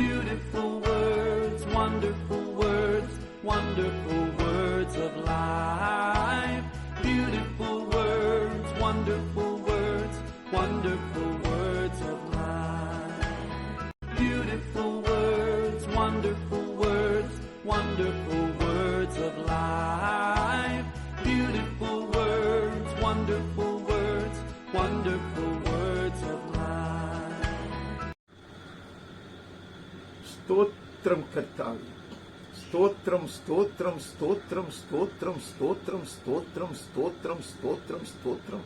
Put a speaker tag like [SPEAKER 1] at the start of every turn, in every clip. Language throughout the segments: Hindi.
[SPEAKER 1] Beautiful words, wonderful words, wonderful words of life. Beautiful words, wonderful words, wonderful words of life. Beautiful words, wonderful words, wonderful words of life. Beautiful words, wonderful words, wonderful words of life.
[SPEAKER 2] స్తోత్రం కర్తావే, స్తోత్రం స్తోత్రం స్తోత్రం స్తోత్రం స్తోత్రం స్తోత్రం స్తోత్రం స్తోత్రం స్తోత్రం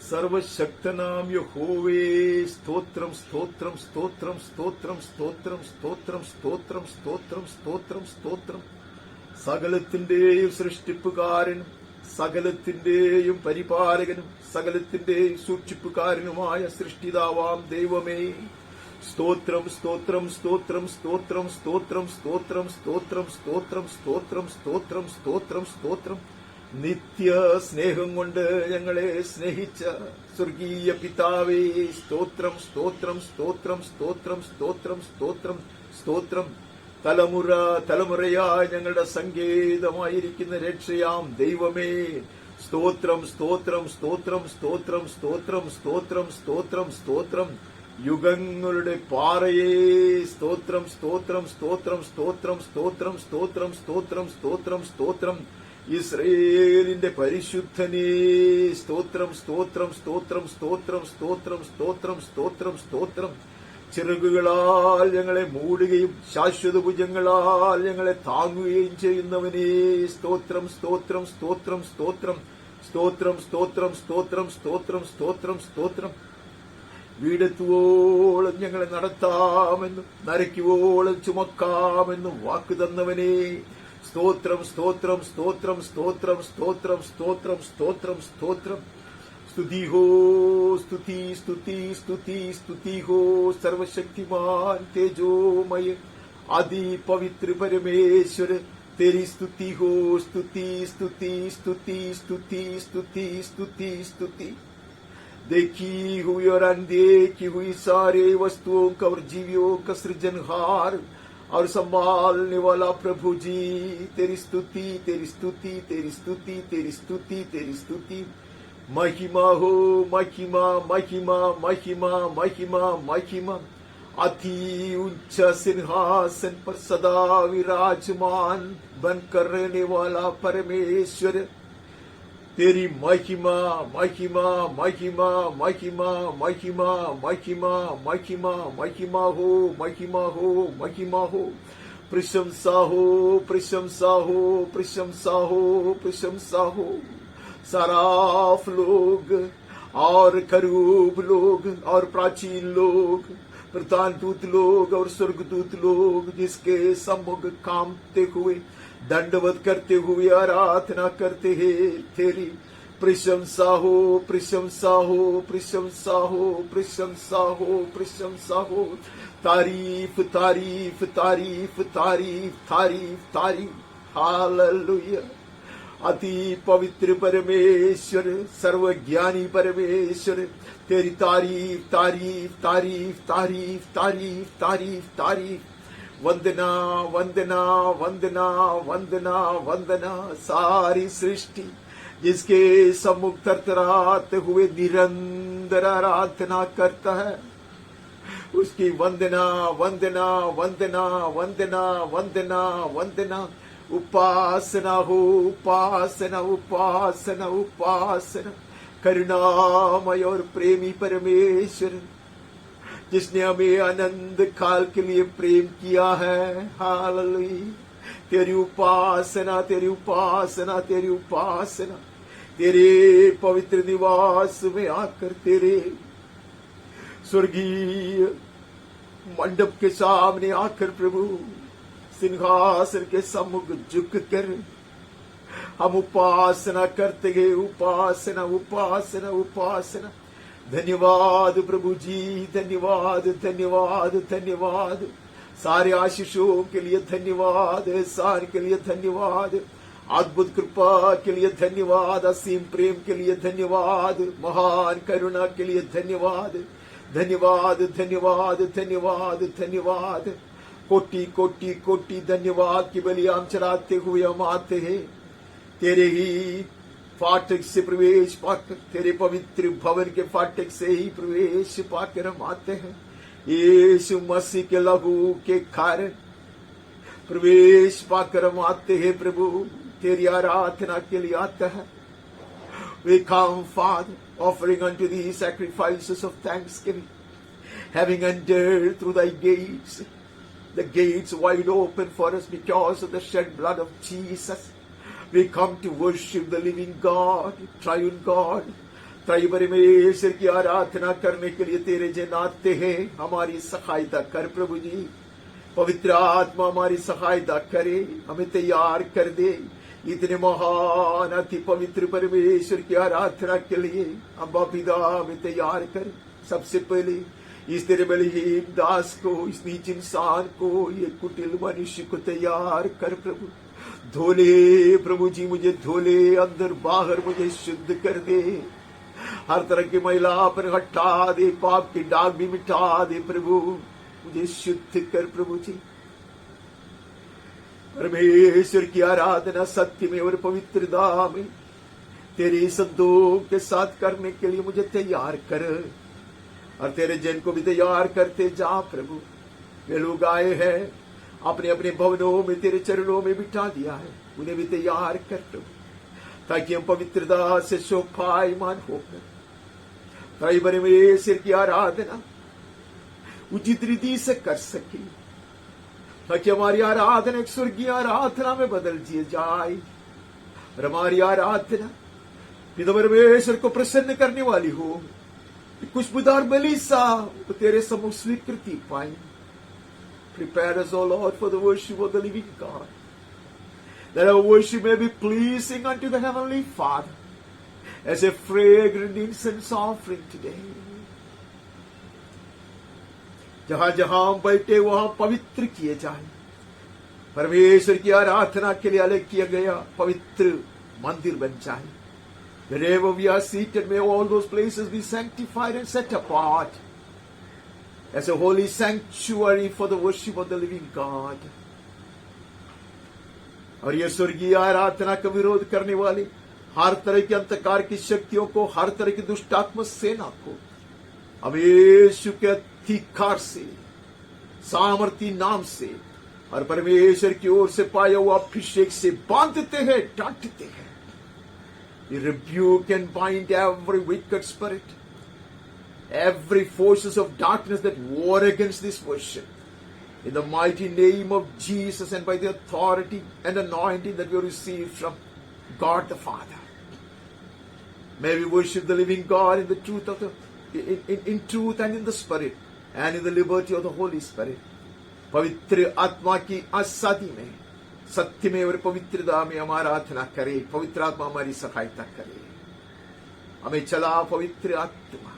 [SPEAKER 2] സർവശക്തനാം യഹോവേ സ്തോത്രം സ്തോത്രം സ്തോത്രം സ്തോത്രം സ്തോത്രം സ്തോത്രം സ്തോത്രം സ്തോത്രം സ്തോത്രം സ്തോത്രം സകലത്തിന്റെയും സൃഷ്ടിപ്പുകാരനും സകലത്തിന്റെയും പരിപാലകനും സകലത്തിന്റെയും സൂക്ഷിപ്പുകാരനുമായ സൃഷ്ടിതാവാം ദൈവമേ, സ്തോത്രം സ്തോത്രം സ്തോത്രം സ്തോത്രം സ്തോത്രം സ്തോത്രം സ്തോത്രം സ്തോത്രം സ്തോത്രം സ്തോത്രം സ്തോത്രം സ്തോത്രം നിത്യ സ്നേഹം കൊണ്ട് ഞങ്ങളെ സ്നേഹിച്ച സ്വർഗീയ പിതാവേ, സ്തോത്രം സ്തോത്രം സ്തോത്രം സ്തോത്രം സ്തോത്രം സ്തോത്രം സ്തോത്രം തലമുറ തലമുറയായി ഞങ്ങളുടെ സങ്കേതമായിരിക്കുന്ന രക്ഷയാം ദൈവമേ, സ്തോത്രം സ്തോത്രം സ്തോത്രം സ്തോത്രം സ്തോത്രം സ്തോത്രം സ്തോത്രം സ്തോത്രം യുഗങ്ങളുടെ പാറയേ, സ്തോത്രം സ്തോത്രം സ്തോത്രം സ്തോത്രം സ്തോത്രം സ്തോത്രം സ്തോത്രം സ്തോത്രം സ്തോത്രം ഇസ്രയേലിന്റെ പരിശുദ്ധനേ, സ്തോത്രം സ്തോത്രം സ്തോത്രം സ്തോത്രം സ്തോത്രം സ്തോത്രം സ്തോത്രം സ്തോത്രം ചിറകുകളാൽ ഞങ്ങളെ മൂടുകയും ശാശ്വത ഭുജങ്ങളാൽ ഞങ്ങളെ താങ്ങുകയും ചെയ്യുന്നവനേ, സ്തോത്രം സ്തോത്രം സ്തോത്രം സ്തോത്രം സ്തോത്രം സ്തോത്രം സ്തോത്രം സ്തോത്രം സ്തോത്രം സ്തോത്രം വീടെത്തുവോളം ഞങ്ങളെ നടത്താമെന്നും നരയ്ക്കുവോളം ചുമക്കാമെന്നും വാക്ക് തന്നവനേ, സ്തോത്രം സ്തോത്രം സ്തോത്രം സ്തോത്രം സ്തോത്രം സ്തോത്രം സ്തോത്രം സ്തോത്രം സ്തുതിഹോ സ്തുതി സ്തുതി സ്തുതി സ്തുതിഹോ സർവശക്തിമാൻ തേജോമയ आदि पवित्र परमेश्वर तेरी स्तुति हो, स्तुति स्तुति स्तुति स्तुति स्तुति स्तुति स्तुति। देखी हुई और अनदेखी हुई सारे वस्तुओं का और जीवियों का सृजनहार और संभालने वाला प्रभु जी, तेरी स्तुति तेरी स्तुति तेरी स्तुति तेरी स्तुति तेरी स्तुति। महिमा हो महिमा महिमा महिमा महिमा महिमा। अति ऊंचा सिंहासन पर सदा विराजमान बनकर रहने वाला परमेश्वर, तेरी महिमा महिमा महिमा महिमा महिमा महिमा महिमा महिमा हो महिमा हो महिमा हो। प्रशंसा हो प्रशंसा हो प्रशंसा हो प्रशंसा हो। सराफ लोग और करूब लोग और प्राचीन लोग, प्रधान दूत लोग और स्वर्गदूत लोग जिसके सम्मुख कांपते हुए दंडवत करते हुए आराधना करते हैं, तेरी प्रशंसा हो प्रशंसा हो प्रशंसा हो प्रशंसा हो प्रशंसा हो। तारीफ तारीफ तारीफ तारीफ तारीफ तारीफ। हालेलुया। अति पवित्र परमेश्वर, सर्वज्ञानी परमेश्वर, तेरी तारीफ तारीफ तारीफ तारीफ तारीफ तारीफ तारीफ। वंदना वंदना वंदना वंदना वंदना। सारी सृष्टि जिसके सम्मुख थरथराते हुए निरंतर आराधना करता है, उसकी वंदना वंदना वंदना वंदना वंदना वंदना। उपासना हो उपासना उपासना उपासना। करुणामय और प्रेमी परमेश्वर, जिसने हमें आनंद काल के लिए प्रेम किया है, हालेलुया। तेरी उपासना तेरी उपासना तेरी उपासना। तेरे पवित्र निवास में आकर, तेरे स्वर्गीय मंडप के सामने आकर प्रभु सिंहासन के सम्मुख झुक कर हम उपासना करते हैं, उपासना उपासना उपासना। धन्यवाद प्रभु जी, धन्यवाद धन्यवाद धन्यवाद। सारे आशीषों के लिए धन्यवाद, एहसान के लिए धन्यवाद, अद्भुत कृपा के लिए धन्यवाद, असीम प्रेम के लिए धन्यवाद, महान करुणा के लिए धन्यवाद धन्यवाद धन्यवाद धन्यवाद धन्यवाद। कोटि कोटि कोटि धन्यवाद की बलि हम चढ़ाते हुए हम आते हैं तेरे ही फाटक से प्रवेश पाकर, तेरे पवित्र भवन के फाटक से ही प्रवेश पाकर हम आते हैं। यीशु मसीह के लहू के कारण प्रवेश पाकर हम आते हैं प्रभु, तेरी आराधना के लिए आता है। We come, Father, offering unto thee sacrifices of thanksgiving, having entered through thy gates, the gates wide open for us because of the shed blood of Jesus. We come to worship the living God, triune God, त्रय परमेश्वर की आराधना करने के लिए तेरे जन आते हैं। हमारी सहायता कर प्रभु जी, पवित्र आत्मा हमारी सहायता करे, हमें तैयार कर दे इतने महान अति पवित्र परमेश्वर की आराधना के लिए। अब्बा पिता हमें तैयार कर। सबसे पहले इस तेरे बलहीन दास को, इस नीच इंसान को, ये कुटिल मनुष्य को तैयार कर प्रभु। धोले प्रभु जी, मुझे धोले, अंदर बाहर मुझे शुद्ध कर दे। हर तरह की मैला पर हटा दे, पाप की दाग भी मिटा दे प्रभु, मुझे शुद्ध कर प्रभु जी। परमेश्वर की आराधना सत्य में और पवित्रता में तेरे संतों के साथ करने के लिए मुझे तैयार कर, और तेरे जन को भी तैयार करते जा प्रभु। वे लोग आए हैं, अपने अपने भवनों में तेरे चरणों में बिठा दिया है, उन्हें भी तैयार कर प्रभु, ताकि हम पवित्रता से शोभायमान होकर त्रय परमेश्वर की आराधना उचित रीति से कर सके, ताकि हमारी आराधना एक स्वर्गीय आराधना में बदल दिए जाए, और हमारी आराधना पिता परमेश्वर को प्रसन्न करने वाली हो। खुशबूदार बलि सा तेरे सम्मुख स्वीकृति पाए। Prepare us, O Lord, for the worship of the living God, that our worship may be pleasing unto the Heavenly Father, as a fragrant incense offering today. जहां जहां हम बैठे वहां पवित्र किए जाए, परमेश्वर की आराधना के लिए अलग किया गया पवित्र मंदिर बन जाए। Wherever we are seated, may all those places be sanctified and set apart as a holy sanctuary for the worship of the living God. और ये स्वर्गीय आराधना का विरोध करने वाले हर तरह की अंधकार की शक्तियों को, हर तरह की दुष्टात्म सेना को हम यीशु के अधिकार से, सामर्थी नाम से और परमेश्वर की ओर से पाया हुआ अभिषेक से बांधते हैं, डांटते हैं। We rebuke and bind every wicked spirit, every forces of darkness that war against this worship, in the mighty name of Jesus, and by the authority and anointing that we receive from God the Father. May we worship the living God in the truth of in truth and in the Spirit, and in the liberty of the Holy Spirit. पवित्र आत्मा की आजादी में, सत्य में और पवित्रता में हमारा आराधना करे। पवित्र आत्मा हमारी सहायता करे, हमें चला पवित्र आत्मा,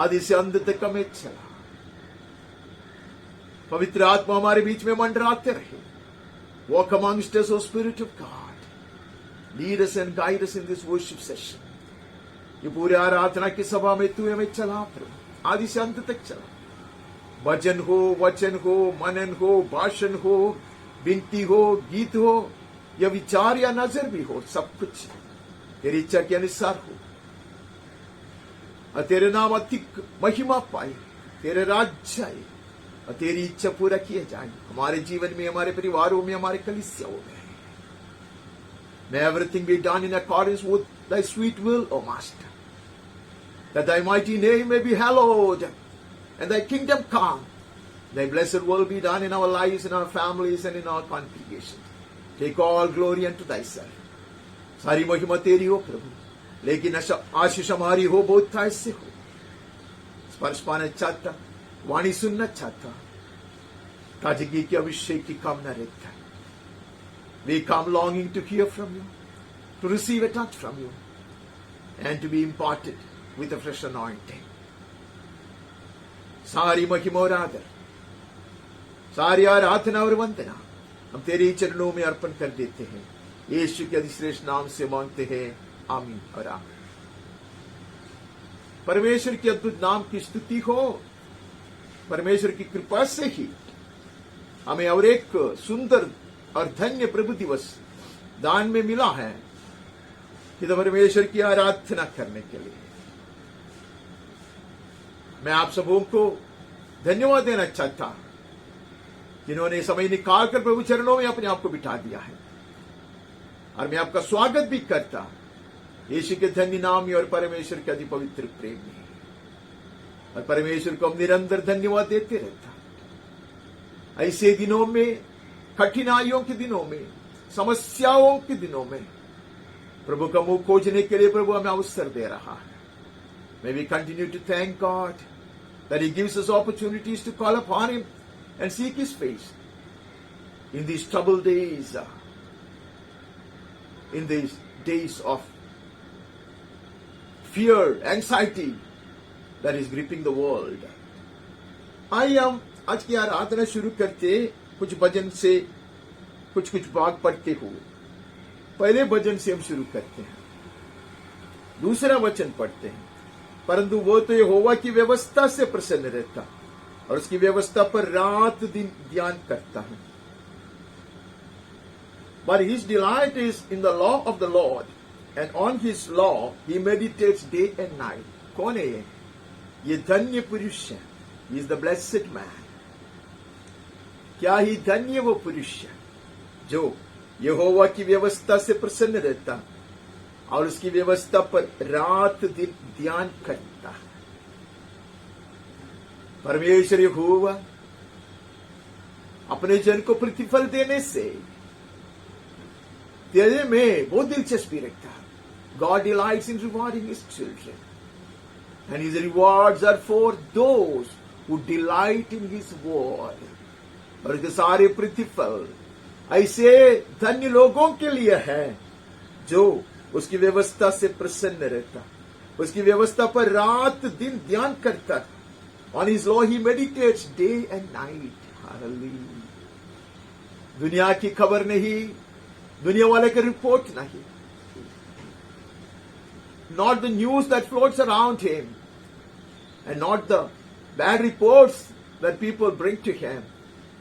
[SPEAKER 2] आदि से अंत तक हमें चला। पवित्र आत्मा हमारे बीच में मंडराते रहे। Walk amongst us, O Spirit of God. Lead us and guide us in this worship session. ये पूरे आराधना की सभा में तू हमें चला प्रभु, आदि से अंत तक चला। भजन हो, वचन हो, मनन हो, भाषण हो, विनती हो, गीत हो, या विचार या नजर भी हो, सब कुछ तेरी इच्छा के अनुसार हो, और तेरे नाम अधिक महिमा पाए, तेरे राज्य आए, और तेरी इच्छा पूरा किया जाए हमारे जीवन में, हमारे परिवारों में, हमारे कलीसियाओं में। May everything be done in accordance with thy sweet will, O Master, that thy mighty name may be hallowed and thy kingdom come. Thy blessed will be done in our lives, in our families, and in our congregations. Take all glory unto thyself. सारी महिमा तेरी हो प्रभु, लेकिन आशीष हमारी हो, बहुत ऐसे हो। स्पर्श पाना चाहता, वाणी सुनना चाहता, ताजगी के अभिषेक की कामना रखता है। We come longing to hear from you, to receive a touch from you, and to be imparted with a fresh anointing. सारी महिमा और आदर, सारी आराधना और वंदना हम तेरे चरणों में अर्पण कर देते हैं। यीशु के अधिश्रेष्ठ नाम से मांगते हैं, आमीन और आमीन। परमेश्वर के अद्भुत नाम की स्तुति हो। परमेश्वर की कृपा से ही हमें और एक सुंदर और धन्य प्रभु दिवस दान में मिला है कि परमेश्वर की आराधना करने के लिए। मैं आप सबों को धन्यवाद देना चाहता जिन्होंने समय निकालकर प्रभु चरणों में अपने आप को बिठा दिया है, और मैं आपका स्वागत भी करता यीशु के धन्य नाम में और परमेश्वर के अति पवित्र प्रेम में। और परमेश्वर को हम निरंतर धन्यवाद देते रहता। ऐसे दिनों में, कठिनाइयों के दिनों में, समस्याओं के दिनों में प्रभु का मुंह खोजने के लिए प्रभु हमें अवसर दे रहा है। May we continue to thank God that He gives us opportunities to call upon Him and seek His face in these troubled days, in these days of fear, anxiety that is gripping the world. आइए हम आज की आराधना शुरू करते कुछ भजन से कुछ भाग पढ़ते हुए। पहले भजन से हम शुरू करते हैं, दूसरा वचन पढ़ते हैं। परंतु वो तो यहोवा की व्यवस्था से प्रसन्न रहता और उसकी व्यवस्था पर रात दिन ध्यान करता है। But his delight is in the law of the Lord, and on his law he meditates day and night. कौन है ये? ये धन्य पुरुष है। He is the blessed man. क्या ही धन्य वो पुरुष है जो यहोवा की व्यवस्था से प्रसन्न रहता और उसकी व्यवस्था पर रात दिन ध्यान करता है। परमेश्वर यहोवा अपने जन को प्रतिफल देने से तेरे में बहुत दिलचस्पी रखता है। God delights in rewarding his children, and his rewards are for those who delight in his word. और इसके सारे प्रतिफल ऐसे धन्य लोगों के लिए है जो उसकी व्यवस्था से प्रसन्न रहता, उसकी व्यवस्था पर रात दिन ध्यान करता। On his law he meditates day and night. Hallelujah. दुनिया की खबर नहीं, दुनिया वाले की रिपोर्ट नहीं, not the news that floats around him, and not the bad reports that people bring to him,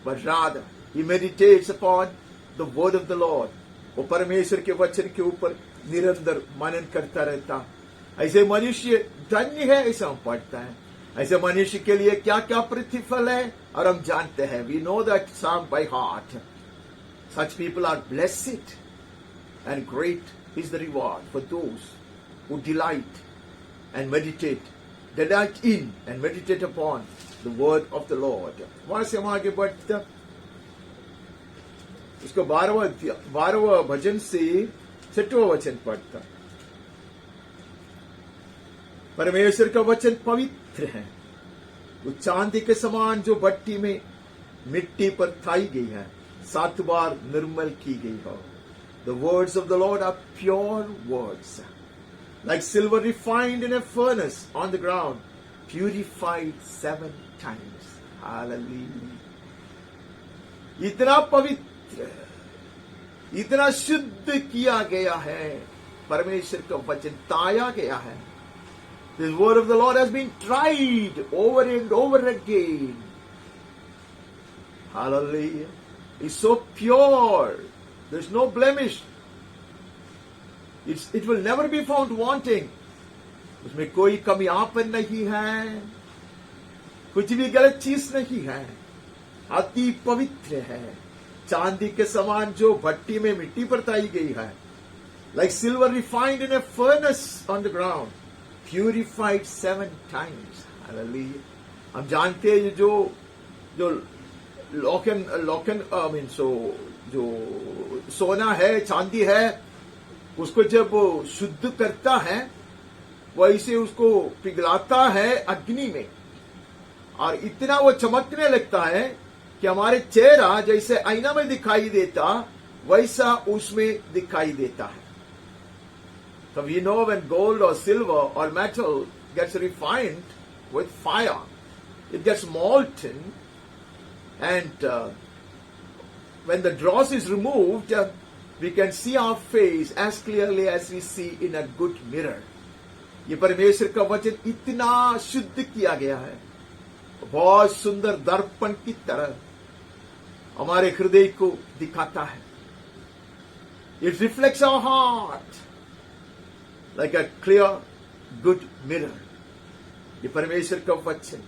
[SPEAKER 2] but rather he meditates upon the word of the Lord. वो परमेश्वर के वचन के ऊपर निरंतर मनन करता रहता। ऐसे मनुष्य धन्य है, ऐसा हम पढ़ता है। ऐसे मनुष्य के लिए क्या क्या प्रतिफल है और हम जानते हैं। We know that psalm by heart. Such people are blessed, and great is the reward for those who delight in and meditate upon the word of the Lord. वहां से हम आगे बढ़ते उसको 12वां भजन से 6वां वचन पढ़ता। परमेश्वर का वचन पवित्र है, वो चांदी के समान जो भट्टी में मिट्टी पर थाई गई है, 7 बार निर्मल की गई हो। The words of the Lord are pure words, like silver refined in a furnace on the ground, purified 7 times. Hallelujah. इतना पवित्र, इतना शुद्ध किया गया है, परमेश्वर का वचन ताया गया है। This word of the Lord has been tried over and over again. Hallelujah. It's so pure. There's no blemish. It will never be found wanting. उसमें कोई कमियापन नहीं है, कुछ भी गलत चीज नहीं है, अति पवित्र है, चांदी के समान जो भट्टी में मिट्टी पर ताई गई है। Like silver refined in a furnace on the ground, purified 7 times. Hallelujah. हम जानते हैं जो जो सोना है, चांदी है, उसको जब शुद्ध करता है वैसे उसको पिघलाता है अग्नि में, और इतना वो चमकने लगता है कि हमारे चेहरा जैसे आईना में दिखाई देता वैसा उसमें दिखाई देता है। So we know when gold or silver or metal gets refined with fire, it gets molten, and when the dross is removed, we can see our face as clearly as we see in a good mirror. ये परमेश्वर का वचन इतना शुद्ध किया गया है, बहुत सुंदर दर्पण की तरह, हमारे हृदय को दिखाता है. It reflects our heart like a clear, good mirror. ये परमेश्वर का वचन,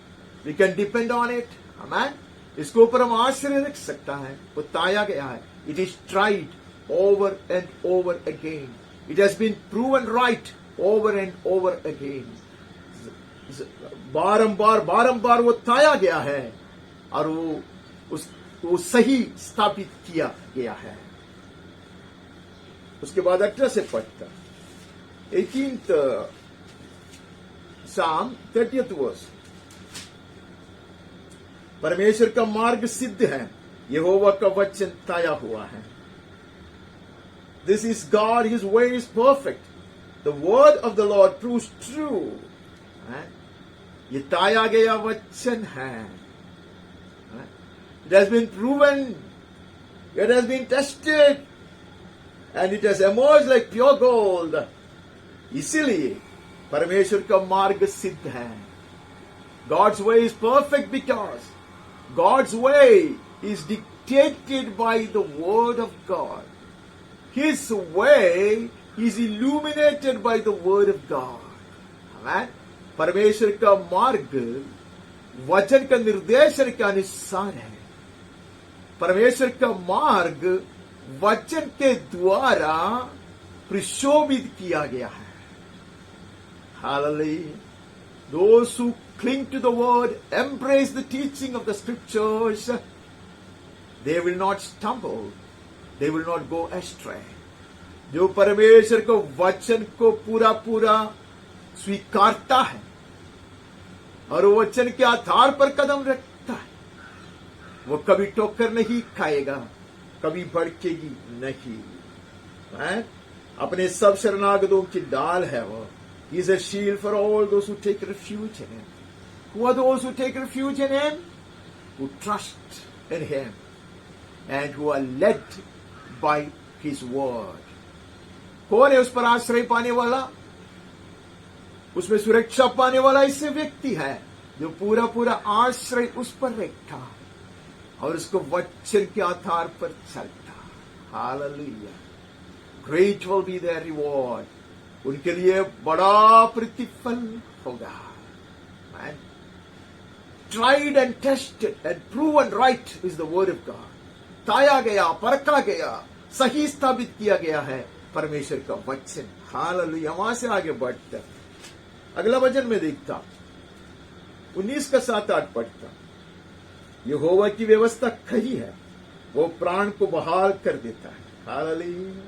[SPEAKER 2] we can depend on it. Amen. इसके ऊपर हम आश्रय रख सकता है. वो ताया गया है. It is tried over and over again. It has been proven right over and over again. बारंबार वो ताया गया है और वो सही स्थापित किया गया है. उसके बाद 18 से पढ़ता 18th Psalm 30th verse. परमेश्वर का मार्ग सिद्ध है, यहोवा का वचन ताया हुआ है. This is God, His way is perfect. The word of the Lord proves true. ये ताया गया वचन है. It has been proven, it has been tested, and it has emerged like pure gold. इसीलिए परमेश्वर का मार्ग सिद्ध है. God's way is perfect because God's way is dictated by the word of God. His way is illuminated by the word of God. Amen. परमेश्वर का मार्ग वचन का निर्देशन के अनुसार है. परमेश्वर का मार्ग वचन के द्वारा प्रशोभित किया गया है. Hallelujah. Those who cling to the word, embrace the teaching of the scriptures, they will not stumble, they will not go astray. जो परमेश्वर को वचन को पूरा पूरा स्वीकारता है और वचन के आधार पर कदम रखता है, वो कभी ठोकर नहीं खाएगा, कभी भड़केगी नहीं. अपने सब शरणागतों की ढाल है वो. He is a shield for all those who take refuge in Him. Who are those who take refuge in Him? Who trust in Him and who are led by His word. कौन है उस पर आश्रय पाने वाला? उसमें सुरक्षा पाने वाला ऐसे व्यक्ति है जो पूरा पूरा आश्रय उस पर रखता और उसको वचन के आधार पर चलता. Hallelujah. Great will be their reward. उनके लिए बड़ा प्रतिफल होगा. Tried and tested and proven right is the word of God. ताया गया, परखा गया, सही स्थापित किया गया है परमेश्वर का वचन. हालेलुया. वहां से आगे बढ़ता अगला वचन में देखता 19 का 7-8 पढ़ता. यहोवा की व्यवस्था खरी है, वो प्राण को बहाल कर देता है. Hallelujah.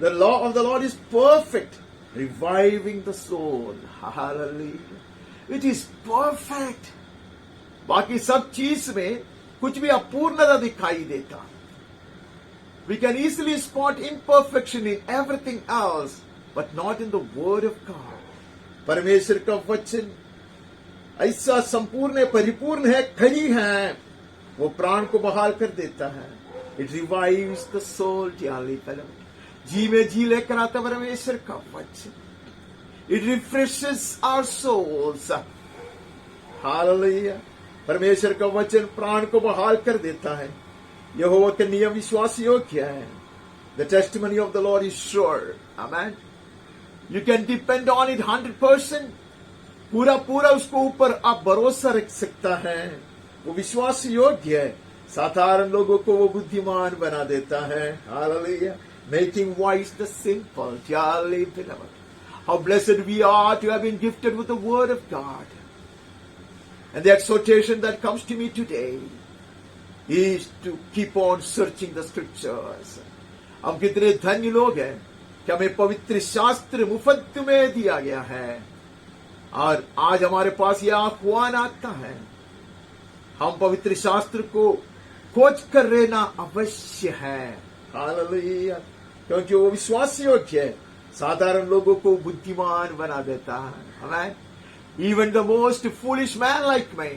[SPEAKER 2] The law of the Lord is perfect, reviving the soul. Hallelujah. It is perfect. बाकी सब चीज में कुछ भी अपूर्णता दिखाई देता. We can easily spot imperfection in everything else, but not in the word of God. परमेश्वर का वचन ऐसा संपूर्ण है, परिपूर्ण है, खरी है, वो प्राण को बहाल कर देता है. It revives the soul, dearly fellow. जी में जी लेकर आता परमेश्वर का वचन. It refreshes our souls. Hallelujah. परमेश्वर का वचन प्राण को बहाल कर देता है. यहोवा के नियम विश्वास योग्य है. The testimony of the Lord is sure. Amen. You can depend on it 100%. पूरा पूरा उसको ऊपर आप भरोसा रख सकता है. वो विश्वास योग्य है. साधारण लोगों को वो बुद्धिमान बना देता है. Hallelujah. Making wise the simple. Dearly beloved. How blessed we are to have been gifted with the word of God. And the exhortation that comes to me today is to keep on searching the scriptures. हम कितने धन्य लोग हैं कि हमें पवित्र शास्त्र मुफ्त में दिया गया है और आज हमारे पास यह आह्वान आता है. हम पवित्र शास्त्र को खोज कर रहना अवश्य है. हालेलुया. क्योंकि वो विश्वास योग्य है, साधारण लोगों को बुद्धिमान बना देता है. Amen. Even the most foolish man like me,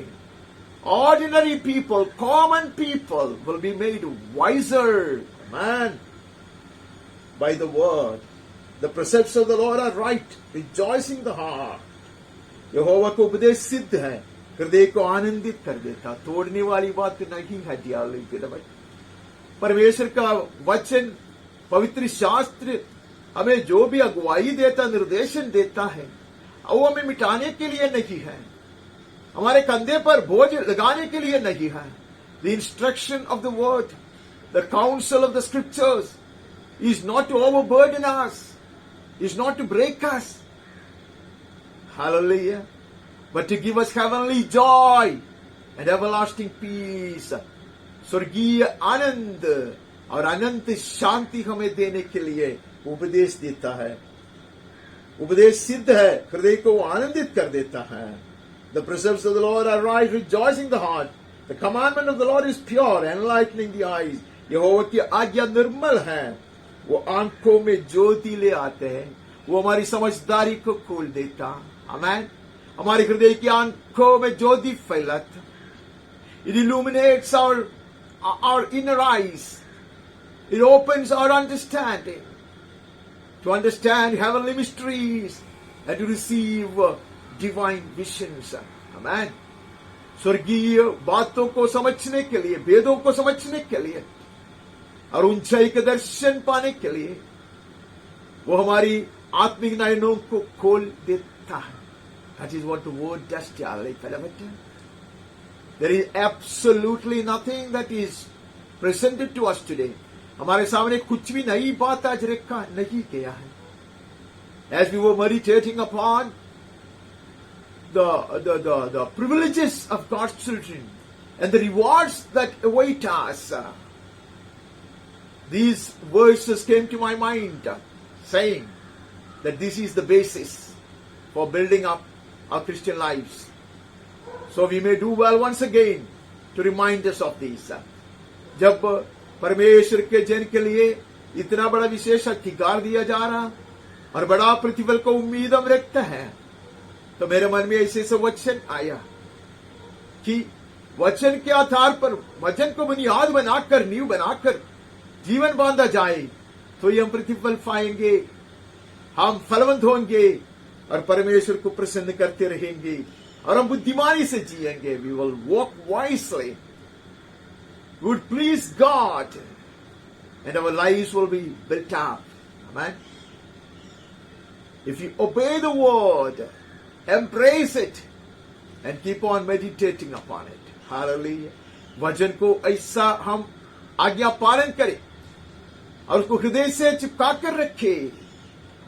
[SPEAKER 2] ordinary people, common people will be made wiser. Amen. By the word. The precepts of the Lord are right, rejoicing the heart. यहोवा को उपदेश सिद्ध है, हृदय को आनंदित कर देता. तोड़ने वाली बात नहीं है. परमेश्वर का वचन, पवित्र शास्त्र हमें जो भी अगुवाई देता, निर्देशन देता है, वो हमें मिटाने के लिए नहीं है, हमारे कंधे पर बोझ लगाने के लिए नहीं है. The instruction of the word, the council of the scriptures is not to overburden us, is not to break us. Hallelujah. But to give us heavenly joy and everlasting peace. स्वर्गीय आनंद और अनंत शांति हमें देने के लिए उपदेश देता है. उपदेश सिद्ध है, हृदय को आनंदित कर देता है. The precepts of the Lord are right, rejoicing the heart. The commandment of the Lord is pure, enlightening the eyes. यहोवा की आज्ञा निर्मल है, वो आंखों में ज्योति ले आते हैं, वो हमारी समझदारी को खोल देता. आमीन. हमारे हृदय की आंखों में ज्योति फैलाता. It illuminates our inner eyes. It opens our understanding to understand heavenly mysteries and to receive divine visions. Amen. स्वर्गीय बातों को समझने के लिए, वेदों को समझने के लिए और ऊंचाई के दर्शन पाने के लिए वो हमारी आत्मिक नयनों को खोल देता है. That is what the word does, dearly beloved. There is absolutely nothing that is presented to us today. हमारे सामने कुछ भी नई बात आज रखा नहीं गया है. As we were meditating upon the privileges of God's children and the rewards that await us, these verses came to my mind, saying that this is the basis for building up our Christian lives. So we may do well once again to remind us of these. जब परमेश्वर के जन के लिए इतना बड़ा विशेष अधिकार दिया जा रहा और बड़ा प्रतिफल को उम्मीद हम रखते हैं, तो मेरे मन में ऐसे से वचन आया कि वचन के आधार पर, वचन को बुनियाद बनाकर, नींव बनाकर जीवन बांधा जाए तो ये हम प्रतिफल पाएंगे, हम फलवंत होंगे और परमेश्वर को प्रसन्न करते रहेंगे और हम बुद्धिमानी से जिएंगे. We will walk wisely, would please God, and our lives will be built up. Amen. If you obey the word, embrace it and keep on meditating upon it. Hallelujah. वचन को ऐसा हम आज्ञा पालन करें और उसको हृदय से चिपका कर रखे,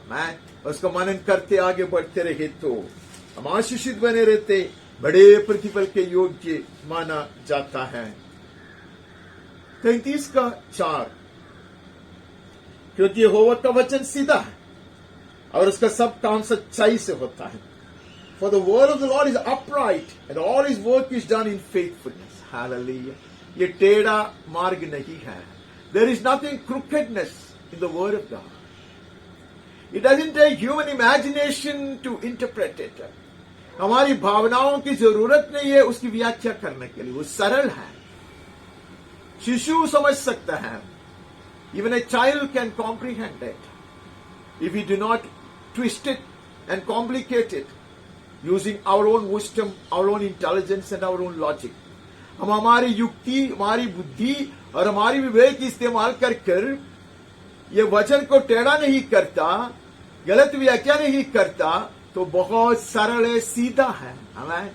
[SPEAKER 2] मैं उसको मनन करते आगे बढ़ते रहे तो हम आशीषित बने रहते, बड़े प्रतिफल के योग्य माना जाता है. 33:4. क्योंकि यहोवा का वचन सीधा है और उसका सब काम सच्चाई से होता है. For the word of the Lord is upright and all his work is done in faithfulness. Hallelujah. ये टेढ़ा मार्ग नहीं है. There is nothing crookedness in the word of God. It doesn't take human imagination to interpret it. हमारी भावनाओं की जरूरत नहीं है उसकी व्याख्या करने के लिए. वो सरल है, शिशु समझ सकता है. Even a child can comprehend it if we do not twist it and complicate it using our own wisdom, our own intelligence and our own logic. हम हमारी युक्ति, हमारी बुद्धि और हमारी विवेक इस्तेमाल कर ये वचन को टेढ़ा नहीं करता, गलत व्याख्या नहीं करता, तो बहुत सरल है, सीधा है. Amen.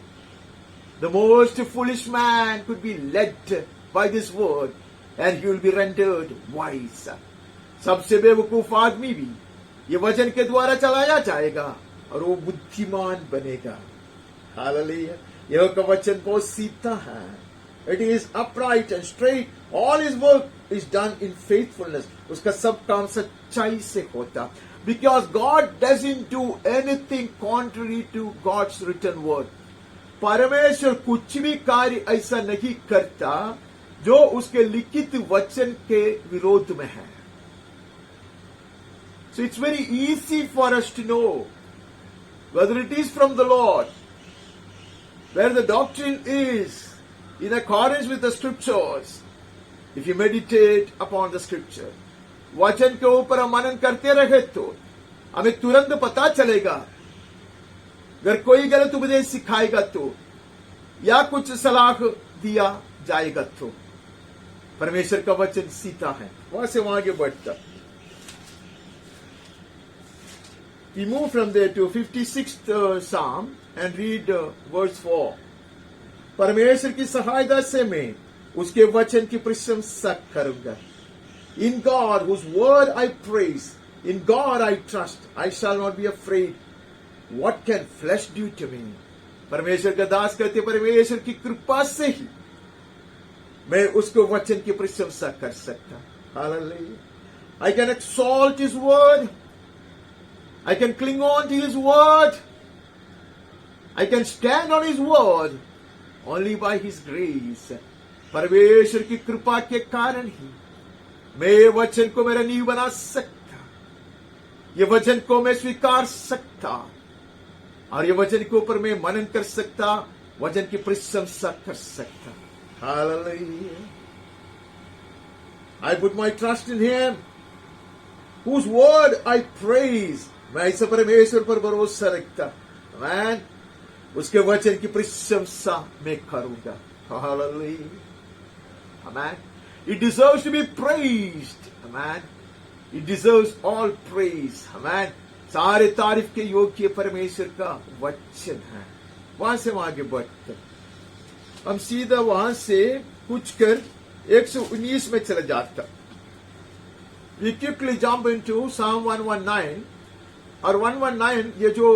[SPEAKER 2] The most foolish man could be led by this word and he will be rendered wise. सबसे बेवकूफ आदमी भी ये वचन के द्वारा चलाया जाएगा और वो बुद्धिमान बनेगा. हालेलुया. यह का वचन बहुत सीधा है. It is upright and straight. All his work is done in faithfulness. उसका सब काम सच्चाई से होता. Because God doesn't do anything contrary to God's written word. परमेश्वर कुछ भी कार्य ऐसा नहीं करता जो उसके लिखित वचन के विरोध में है. So it's very easy for us to know whether it is from the Lord, where the doctrine is in accordance with the scriptures, if you meditate upon the scripture. वचन के ऊपर हम मनन करते रहे तो हमें तुरंत पता चलेगा. अगर कोई गलत उपदेश सिखाएगा तो या कुछ सलाह दिया जाएगा तो परमेश्वर का वचन सीता है। वहां से वहां आगे बढ़ता। We move from there to 56th Psalm and read verse 4. परमेश्वर की सहायता से मैं उसके वचन की प्रशंसा करूंगा। In God, whose word I praise, in God I trust, I shall not be afraid. What can flesh do to me? परमेश्वर का दास कहते परमेश्वर की कृपा से ही मैं उसको वचन की प्रशंसा कर सकता। Hallelujah. I can exalt His word. I can cling on to His word. I can stand on His word only by His grace. परमेश्वर की कृपा के कारण ही मैं ये वचन को मेरा नींव बना सकता, ये वचन को मैं स्वीकार सकता और ये वचन के ऊपर मैं मनन कर सकता, वचन की प्रशंसा कर सकता। Hallelujah. I put my trust in Him, whose word I praise. मैं ऐसे परमेश्वर पर भरोसा रखता, मैं उसके वचन की प्रशंसा मैं करूंगा। Hallelujah. Amen. It deserves to be praised. Amen. It deserves all praise. Amen. सारे तारीफ के योग्य परमेश्वर का वचन है। वहां से वहां आगे बढ़ते हम सीधा वहां से कुछ कर 119 में चले जाता। We quickly jump into Psalm 119 और 119 ये जो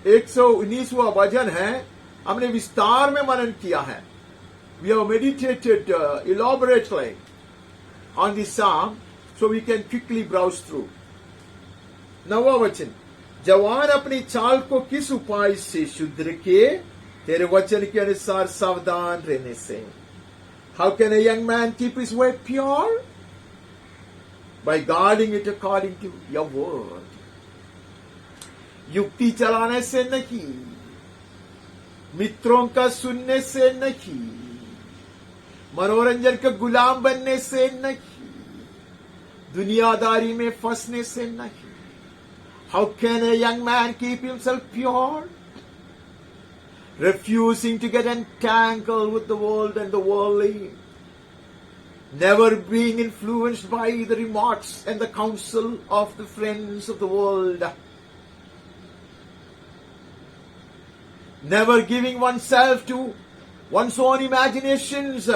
[SPEAKER 2] 119वां भजन है हमने विस्तार में मनन किया है। We have meditated elaborately on this psalm, so we can quickly browse through. 9वां वचन, जवान अपनी चाल को किस उपाय से शुद्ध रखे, तेरे वचन के अनुसार सावधान रहने से। How can a young man keep his way pure? By guarding it according to your word. युक्ति चलाने से नहीं, मित्रों का सुनने से नहीं, मनोरंजन के गुलाम बनने से नहीं, दुनियादारी में फंसने से नहीं। How can a young man keep himself pure? Refusing to get entangled with the world and the worldly, never being influenced by the remarks and the counsel of the friends of the world, never giving oneself to one's own imaginations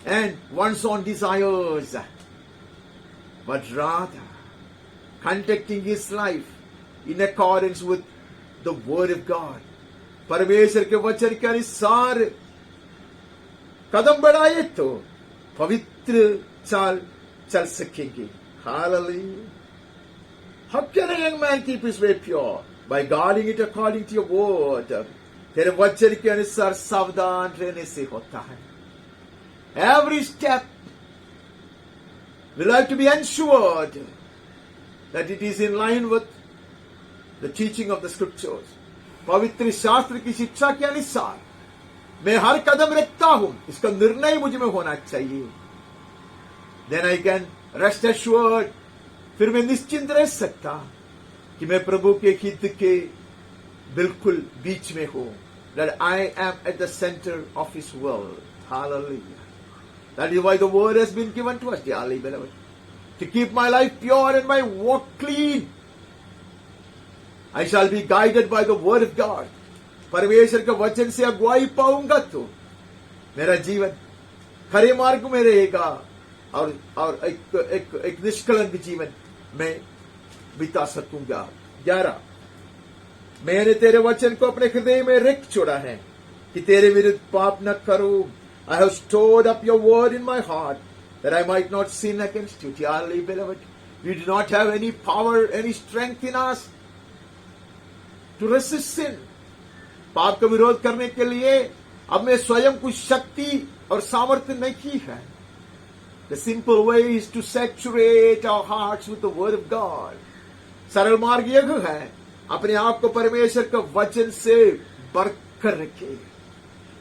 [SPEAKER 2] and one's own desires, but rather conducting his life in accordance with the word of God. परमेश्वर के वचन के अनुसार कदम बढ़ाए तो पवित्र चाल चल सकेंगे। Hallelujah. How can a young man keep his way pure? By guarding it according to your word. तेरे वचन के अनुसार सावधान रहने से होता है। Every step will have to be ensured that it is in line with the teaching of the scriptures. पवित्र शास्त्र की शिक्षा के अनुसार मैं हर कदम रखता हूं, इसका निर्णय मुझ में होना चाहिए। Then I can rest assured, फिर मैं निश्चिंत रह सकता कि मैं प्रभु के हित के बिल्कुल बीच में हूं। That I am at the center of His will. Hallelujah. That is why the word has been given to us, dearly beloved, to keep my life pure and my walk clean. I shall be guided by the word of God. परमेश्वर के वचन से अगुवाई पाऊंगा तो मेरा जीवन खरे मार्ग में रहेगा और एक निष्कलंक जीवन में बिता सकूंगा। 11, मैंने तेरे वचन को अपने हृदय में रख छोड़ा है कि तेरे विरुद्ध पाप न करूं। I have stored up your word in my heart that I might not sin against you. Dearly beloved, we do not have any power, any strength in us to resist sin. पाप का विरोध करने के लिए अब में स्वयं कुछ शक्ति और सामर्थ्य नहीं है। The simple way is to saturate our hearts with the word of God. सरल मार्ग यह है, अपने आप को परमेश्वर का वचन से बरकर रखे,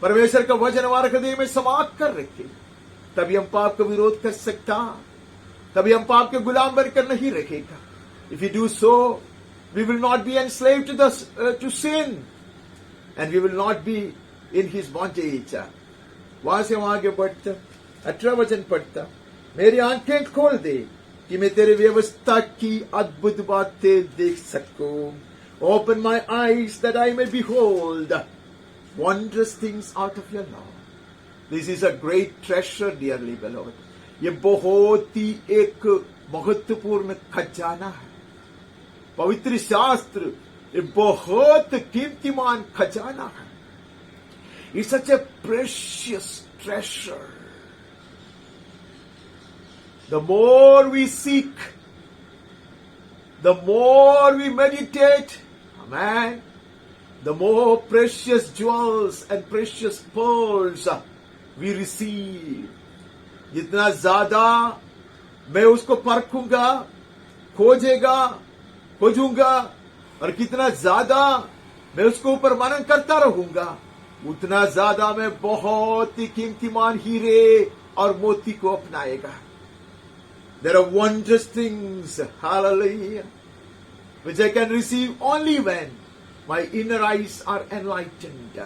[SPEAKER 2] परमेश्वर का वचन हमारे हृदय में समा कर रखे, तभी हम पाप का विरोध कर सकता, तभी हम पाप के गुलाम बनकर नहीं रहेगा। If we do so, we will not be enslaved to sin, and we will not be in his bondage. वहां से वहां आगे बढ़ते 18 वचन पढ़ता, मेरी आंखें खोल दे कि मैं तेरे व्यवस्था की अद्भुत बातें देख सकूं. Open my eyes that I may behold wondrous things out of your law. This is a great treasure, dearly beloved. ये बहुत ही एक महत्वपूर्ण खजाना है. पवित्र शास्त्र ये बहुत कीर्तिमान खजाना है. It's such a precious treasure. The more we seek, the more we meditate, amen, the more precious jewels and precious pearls we receive. जितना ज्यादा मैं उसको परखूंगा, खोजूंगा और कितना ज्यादा मैं उसको ऊपर मनन करता रहूंगा, उतना ज्यादा मैं बहुत ही कीमतीमान हीरे और मोती को अपनाएगा. There are wondrous things, hallelujah, which I can receive only when my inner eyes are enlightened.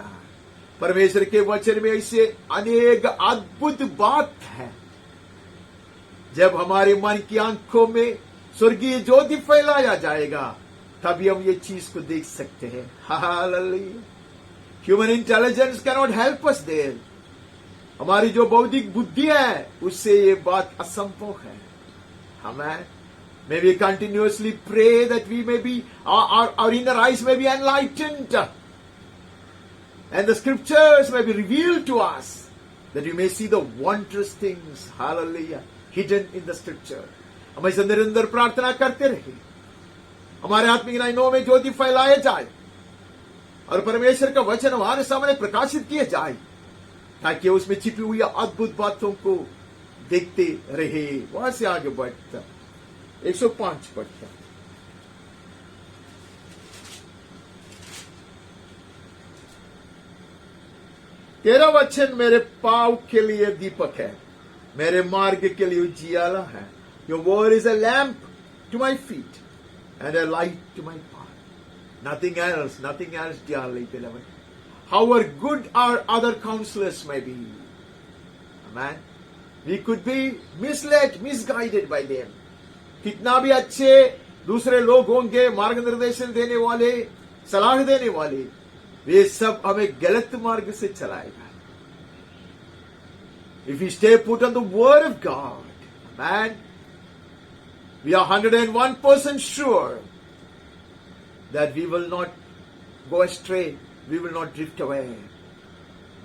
[SPEAKER 2] परमेश्वर के वचन में ऐसे अनेक अद्भुत बात है. जब हमारे मन की आंखों में स्वर्गीय ज्योति फैलाया जाएगा, तभी हम ये चीज को देख सकते हैं. Hallelujah. Human intelligence can not help us there. हमारी जो बौद्धिक बुद्धि है उससे ये बात असंभव है. Amen. May we continuously pray that we may be, our inner eyes may be enlightened, and the scriptures may be revealed to us, that we may see the wondrous things, hallelujah, hidden in the scripture. हम ऐसे निरंतर प्रार्थना करते रहे, हमारे आत्मिक नयनों में ज्योति फैलाए जाए और परमेश्वर का वचन हमारे सामने प्रकाशित किए जाए, ताकि उसमें छिपी हुई अद्भुत बातों को देखते रहे. वहां से आगे बढ़ता 105 पढ़ता. तेरा वचन मेरे पांव के लिए दीपक है, मेरे मार्ग के लिए उजियाला है. Your word is a lamp to my feet and a light to my path. Nothing else, dearly beloved. However good our other counselors may be, amen, we could be misled, misguided by them. कितना भी अच्छे दूसरे लोग होंगे, मार्गदर्शन देने वाले, सलाह देने वाले, वे सब हमें गलत मार्ग से चलाएगा. If we stay put on the word of God, man, we are 101% sure that we will not go astray, we will not drift away.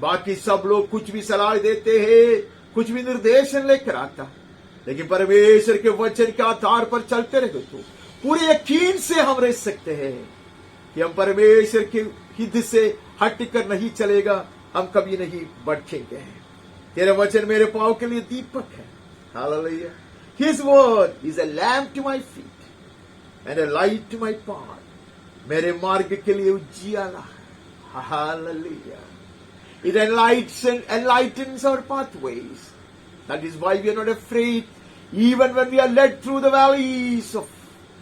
[SPEAKER 2] बाकी सब लोग कुछ भी सलाह देते हैं, कुछ भी निर्देशन लेकर आता, लेकिन परमेश्वर के वचन के आधार पर चलते रहे तो पूरे यकीन से हम रह सकते हैं कि हम परमेश्वर के हित से हटकर नहीं चलेगा, हम कभी नहीं भटकेंगे. तेरा वचन मेरे पांव के लिए दीपक है. Hallelujah. His word is a lamp to my feet and a light to my path. मेरे मार्ग के लिए उजियाला है. Hallelujah. It enlightens our pathways. That is why we are not afraid, even when we are led through the valleys of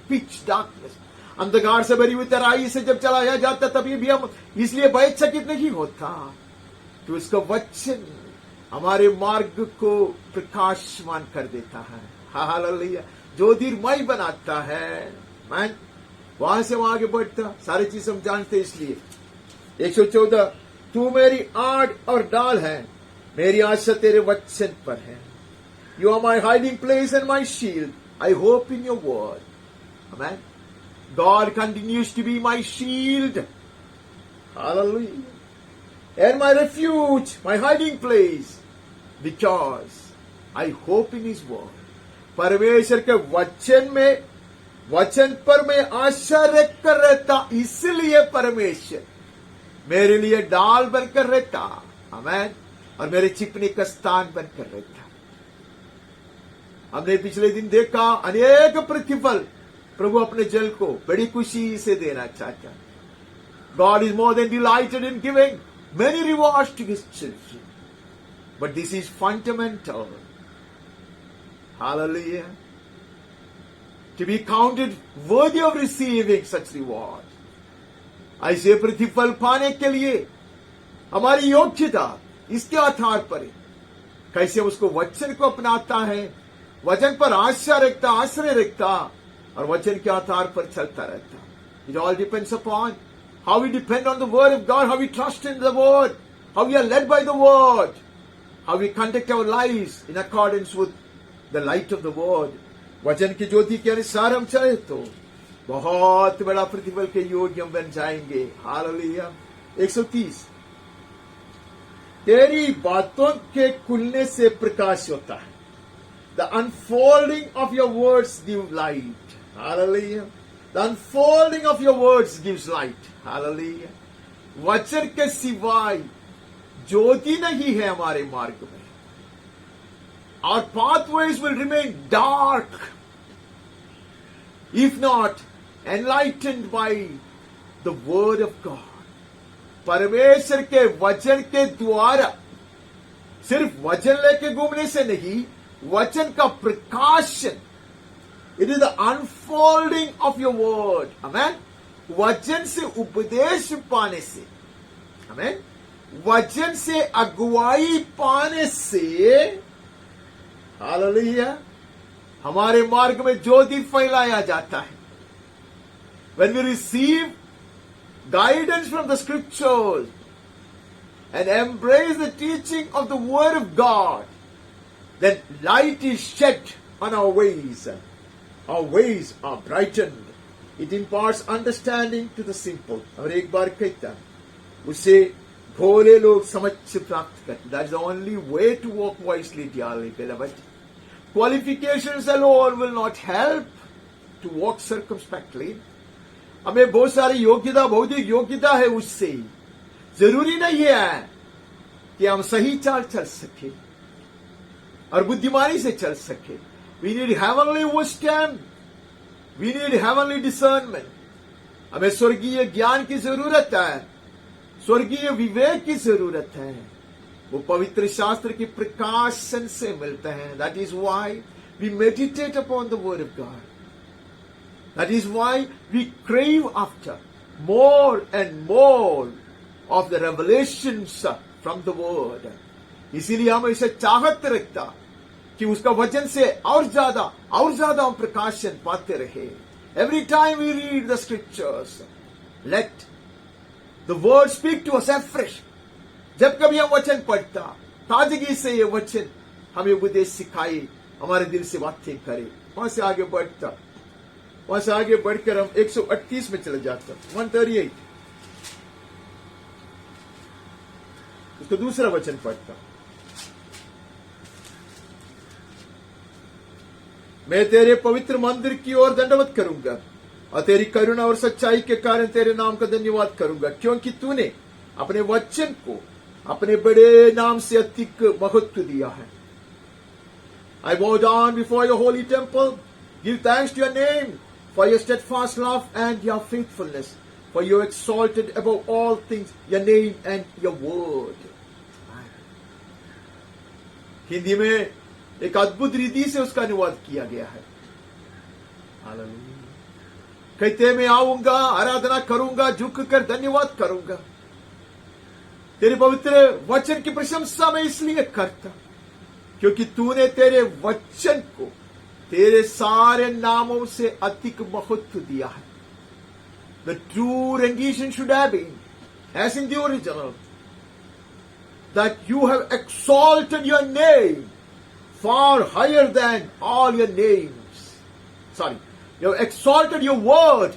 [SPEAKER 2] pitch darkness. अंधकार से भरी हुई तराई से जब चलाया जाता, तभी भी हम इसलिए भयचकित नहीं होता कि उसका वचन हमारे मार्ग को प्रकाशमान कर देता है. हालेलुया. ज्योतिर्मय बनाता है. मैन वहां से वहां आगे बढ़ता, सारी चीज हम जानते, इसलिए 114, तू मेरी आड़ और डाल है, मेरी आशा तेरे वचन पर है. You are my hiding place and my shield. I hope in your word. Amen. God continues to be my shield. Hallelujah. And my refuge, my hiding place, because I hope in his word. परमेश्वर के वचन पर मैं आशा रखकर रहता, इसलिए परमेश्वर मेरे लिए डाल बनकर रहता. आमेन. और मेरे छिपने का स्थान बनकर रहता. हमने पिछले दिन देखा अनेक प्रतिफल प्रभु अपने जल को बड़ी खुशी से देना चाहता. God is more than delighted in giving many rewards to his children. But this is fundamental. Hallelujah. To be counted worthy of receiving such reward. ऐसे प्रतिफल पाने के लिए हमारी योग्यता इसके आधार पर है कैसे उसको वचन को अपनाता है, वचन पर आश्रय रखता और वचन के आधार पर चलता रहता. It all depends upon how we depend on the word of God, how we trust in the word, how we are led by the word, how we conduct our lives in accordance with the light of the word. वचन की ज्योति के अनुसार हम चले तो बहुत बड़ा प्रतिफल के योग्य हम बन जाएंगे. हालेलुया. 130. तेरी बातों के खुलने से प्रकाश होता है. The unfolding of your words give light. Hallelujah. The unfolding of your words gives light. Hallelujah. वचन के सिवाय ज्योति नहीं है हमारे मार्ग में. Our pathways will remain dark if not enlightened by the word of God. परमेश्वर के वचन के द्वारा, सिर्फ वचन लेके घूमने से नहीं, वचन का प्रकाशन. It is the unfolding of your word. Amen. वचन से उपदेश पाने से, Amen. वचन से अगुवाई पाने से, हालेलुया, हमारे मार्ग में ज्योति फैलाया जाता है. When we receive guidance from the scriptures and embrace the teaching of the word of God, then light is shed on our ways. Our ways are brightened. It imparts understanding to the simple. और एक बार कहता है, उससे भोले लोग समझ प्राप्त करते. That is the only way to walk wisely, dearly beloved. Qualifications alone will not help to walk circumspectly. हमें बहुत सारी योग्यता, भौतिक योग्यता है, उससे जरूरी नहीं है कि हम सही चाल चल सके और बुद्धिमानी से चल सके. We need heavenly wisdom. We need heavenly discernment. हमें स्वर्गीय ज्ञान की जरूरत है, स्वर्गीय विवेक की जरूरत है. वो पवित्र शास्त्र की प्रकाशन से मिलता है. That is why we meditate upon the word of God. That is why we crave after more and more of the revelations from the word. इसीलिए हम इसे चाहत रखता कि उसका वचन से और ज्यादा हम प्रकाशन पाते रहे. Every time we read the scriptures, let the word speak to us afresh. जब कभी हम वचन पढ़ता, ताजगी से ये वचन हमें उपदेश सिखाए, हमारे दिल से बातें करे. वहां से आगे बढ़कर हम 138 में चले जाते हैं. 138 उसका दूसरा वचन पढ़ता. मैं तेरे पवित्र मंदिर की ओर दंडवत करूंगा और तेरी करुणा और सच्चाई के कारण तेरे नाम का धन्यवाद करूंगा, क्योंकि तूने अपने वचन को अपने बड़े नाम से अधिक महत्व दिया है. I bow down before your holy temple, give thanks to your name for your steadfast love and your faithfulness, for you exalted above all things your name and your word. Hindi में एक अद्भुत रीति से उसका अनुवाद किया गया है. कहते मैं आऊंगा, आराधना करूंगा, झुक कर धन्यवाद करूंगा. तेरे पवित्र वचन की प्रशंसा मैं इसलिए करता क्योंकि तूने तेरे वचन को तेरे सारे नामों से अधिक महत्व दिया है. The true rendition should have been, as in the original, that you have exalted your name far higher than all your names. Sorry, you have exalted your word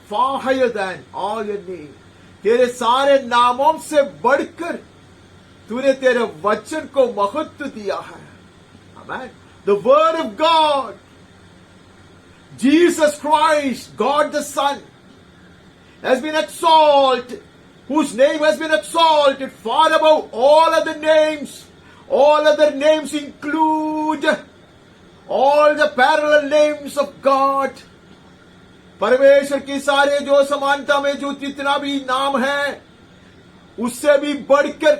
[SPEAKER 2] far higher than all your names. तेरे सारे नामों से बढ़कर तूने तेरे वचन को महत्व दिया है. Amen. The word of God, Jesus Christ, God the Son, has been exalted, whose name has been exalted far above all other names. All other names include all the parallel names of God. परमेश्वर की सारे जो समानता में जो जितना भी नाम है, उससे भी बढ़कर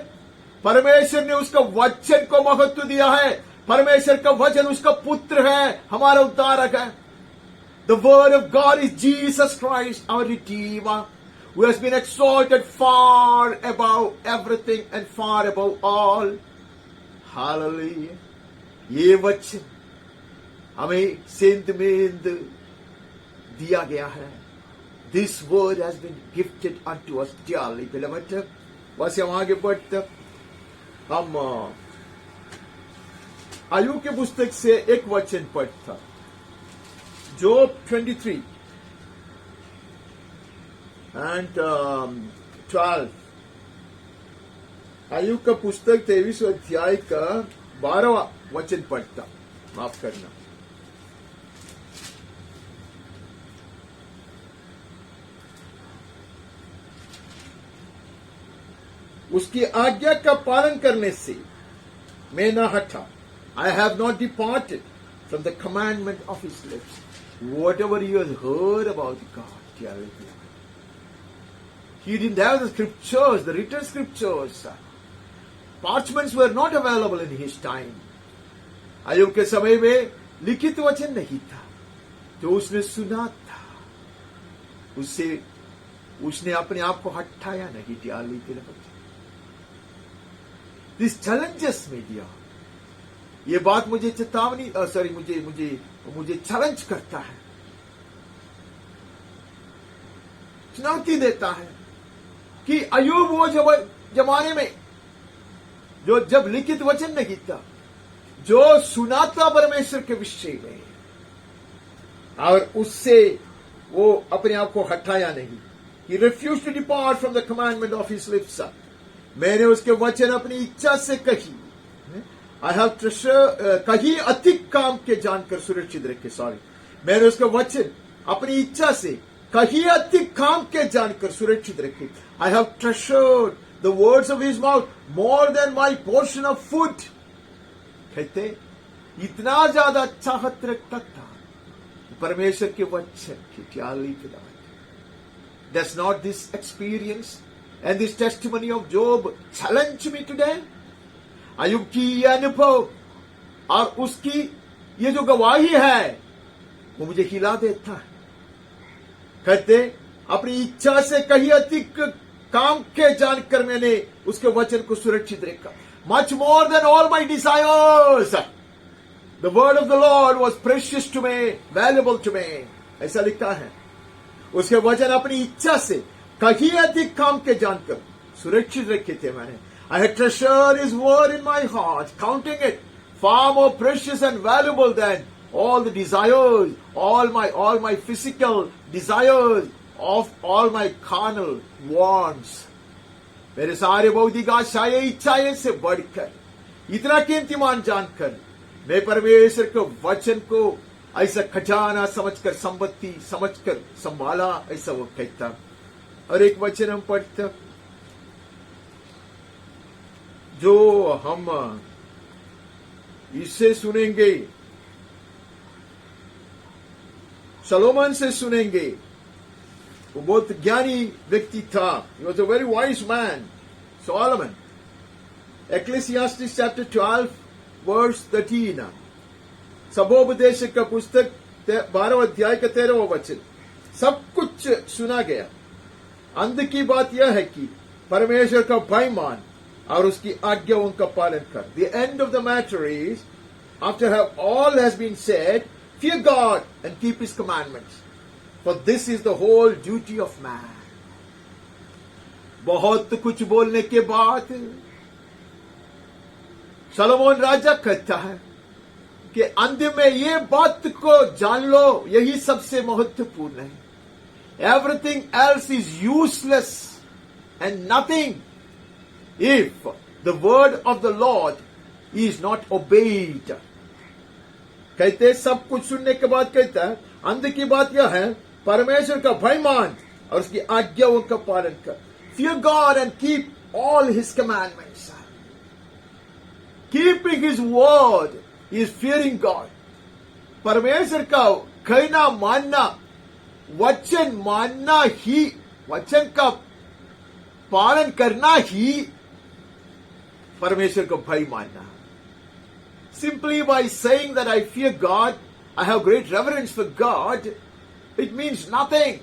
[SPEAKER 2] परमेश्वर ने उसका वचन को महत्व दिया है. परमेश्वर का वचन उसका पुत्र है, हमारा उद्धारक है. The word of God is Jesus Christ, our Redeemer, who has been exalted far above everything and far above all. Hallelujah. ये वचन हमें सेंत में दिया गया है। This word has been gifted unto us dearly, beloved. बस हम आगे बढ़ते, हम आयु के पुस्तक से एक वचन पढ़ता, Job 23 and 12। आयु का पुस्तक 23 अध्याय का 12वां वचन पढ़ता, माफ करना। उसकी आज्ञा का पालन करने से मैं न हटा। I have not departed from the commandment of his lips. Whatever you have heard about God, dearly beloved. He didn't have the scriptures, the written scriptures. Parchments were not available in his time. आयub के समय में लिखित वचन नहीं था, जो उसने सुना था उससे उसने अपने आप को हटाया नहीं। dearly beloved. This challenges me, dear. ये बात मुझे चेतावनी मुझे चैलेंज करता है, चुनौती देता है कि अय्यूब वो जमाने में जो जब लिखित वचन नहीं था, जो सुना था परमेश्वर के विषय में, और उससे वो अपने आप को हटाया नहीं। He refused to depart from the commandment of his lips. मैंने उसके वचन अपनी इच्छा से कही। I have treasure कहीं अधिक काम के जानकर सुरक्षित रखे। सॉरी, मैंने उसका वचन अपनी इच्छा से कहीं अधिक काम के जानकर सुरक्षित रखे। I have treasured the words of his mouth more than my portion of food. कहते इतना ज्यादा चाहत रखता था परमेश्वर के वचन की प्याली पिला। Does not this experience and this testimony of Job challenge me today? अय्यूब की यह अनुभव और उसकी ये जो गवाही है वो मुझे हिला देता है। कहते अपनी इच्छा से कहीं अधिक काम के जानकर मैंने उसके वचन को सुरक्षित रखा। Much more than all my desires, the word of the Lord was precious to me, valuable to me. ऐसा लिखता है। उसके वचन अपनी इच्छा से कहीं अधिक काम के जानकर सुरक्षित रखे थे मैंने। I had treasured his word in my heart, counting it far more precious and valuable than all the desires, all my physical desires, of all my carnal wants. मेरे सारे बौद्धिक आशाएं इच्छाएं से बढ़कर, इतना कीमतीमान जानकर मैं परमेश्वर के वचन को ऐसा खजाना समझकर, संपत्ति समझकर संभाला, ऐसा वो कहता। और एक वचन हम पढ़ते जो हम इससे सुनेंगे, सलोमन से सुनेंगे। वो बहुत ज्ञानी व्यक्ति था। He was a very wise man, Solomon. Ecclesiastes chapter 12 verse 13। सबोपदेश का पुस्तक 12 अध्याय का 13वां वचन। सब कुछ सुना गया। अंत की बात यह है कि परमेश्वर का भय मान और उसकी आज्ञाओं का पालन कर। The end of the matter is, after all has been said, fear God and keep his commandments, for this is the whole duty of man. बहुत कुछ बोलने के बाद सलोमन राजा कहता है कि अंत में ये बात को जान लो, यही सबसे महत्वपूर्ण है। Everything else is useless and nothing if the word of the Lord is not obeyed. कहते सब कुछ सुनने के बाद कहता है अंत की बात यह है, परमेश्वर का भय मान और उसकी आज्ञाओं का पालन कर। Fear God and keep all his commandments. Keeping his word is fearing God. परमेश्वर का कहना मानना, वचन मानना ही, वचन का पालन करना ही परमेश्वर को भय मानना। Simply by saying that I fear God, I have great reverence for God, it means nothing.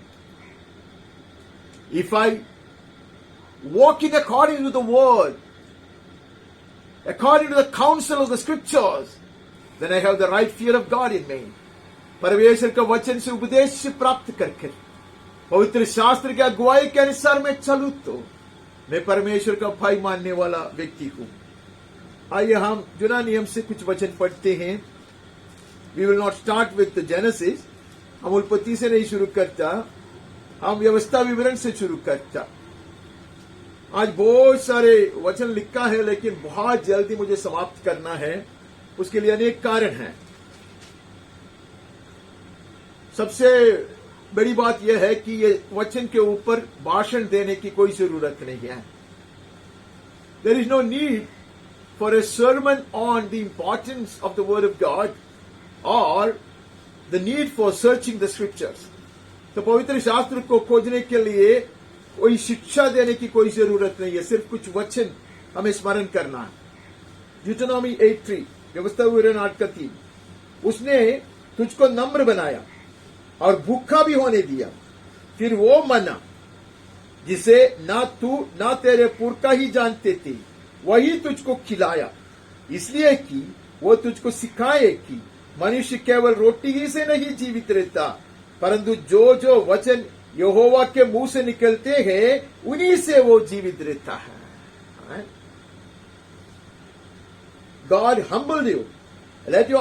[SPEAKER 2] If I walk in accordance with the word, according to the counsel of the scriptures, then I have the right fear of God in me. परमेश्वर का वचन से उपदेश प्राप्त करके पवित्र शास्त्र की अगुवाई के अनुसार मैं चलूं तो मैं परमेश्वर का भय मानने वाला व्यक्ति हूं। आइए हम जुना नियम से कुछ वचन पढ़ते हैं। We will not start with the Genesis. हम उत्पत्ति से नहीं शुरू करता, हम व्यवस्था विवरण से शुरू करता। आज बहुत सारे वचन लिखा है, लेकिन बहुत जल्दी मुझे समाप्त करना है। उसके लिए अनेक कारण हैं। सबसे बड़ी बात यह है कि ये वचन के ऊपर भाषण देने की कोई जरूरत नहीं है। There is no need for a sermon on the importance of the word of God or the need for searching the scriptures. तो पवित्र शास्त्र को खोजने के लिए कोई शिक्षा देने की कोई जरूरत नहीं है, सिर्फ कुछ वचन हमें स्मरण करना है। ड्यूटेरोनॉमी 8:3 व्यवस्था विवरण 8:3 उसने तुझको नम्र बनाया और भूखा भी होने दिया, फिर वो मना जिसे ना तू ना तेरे पुरखा ही जानते थे वही तुझको खिलाया, इसलिए कि वो तुझको सिखाए कि मनुष्य केवल रोटी ही से नहीं जीवित रहता, परंतु जो जो वचन यहोवा के मुंह से निकलते हैं उन्हीं से वो जीवित रहता है। God humbled you, let you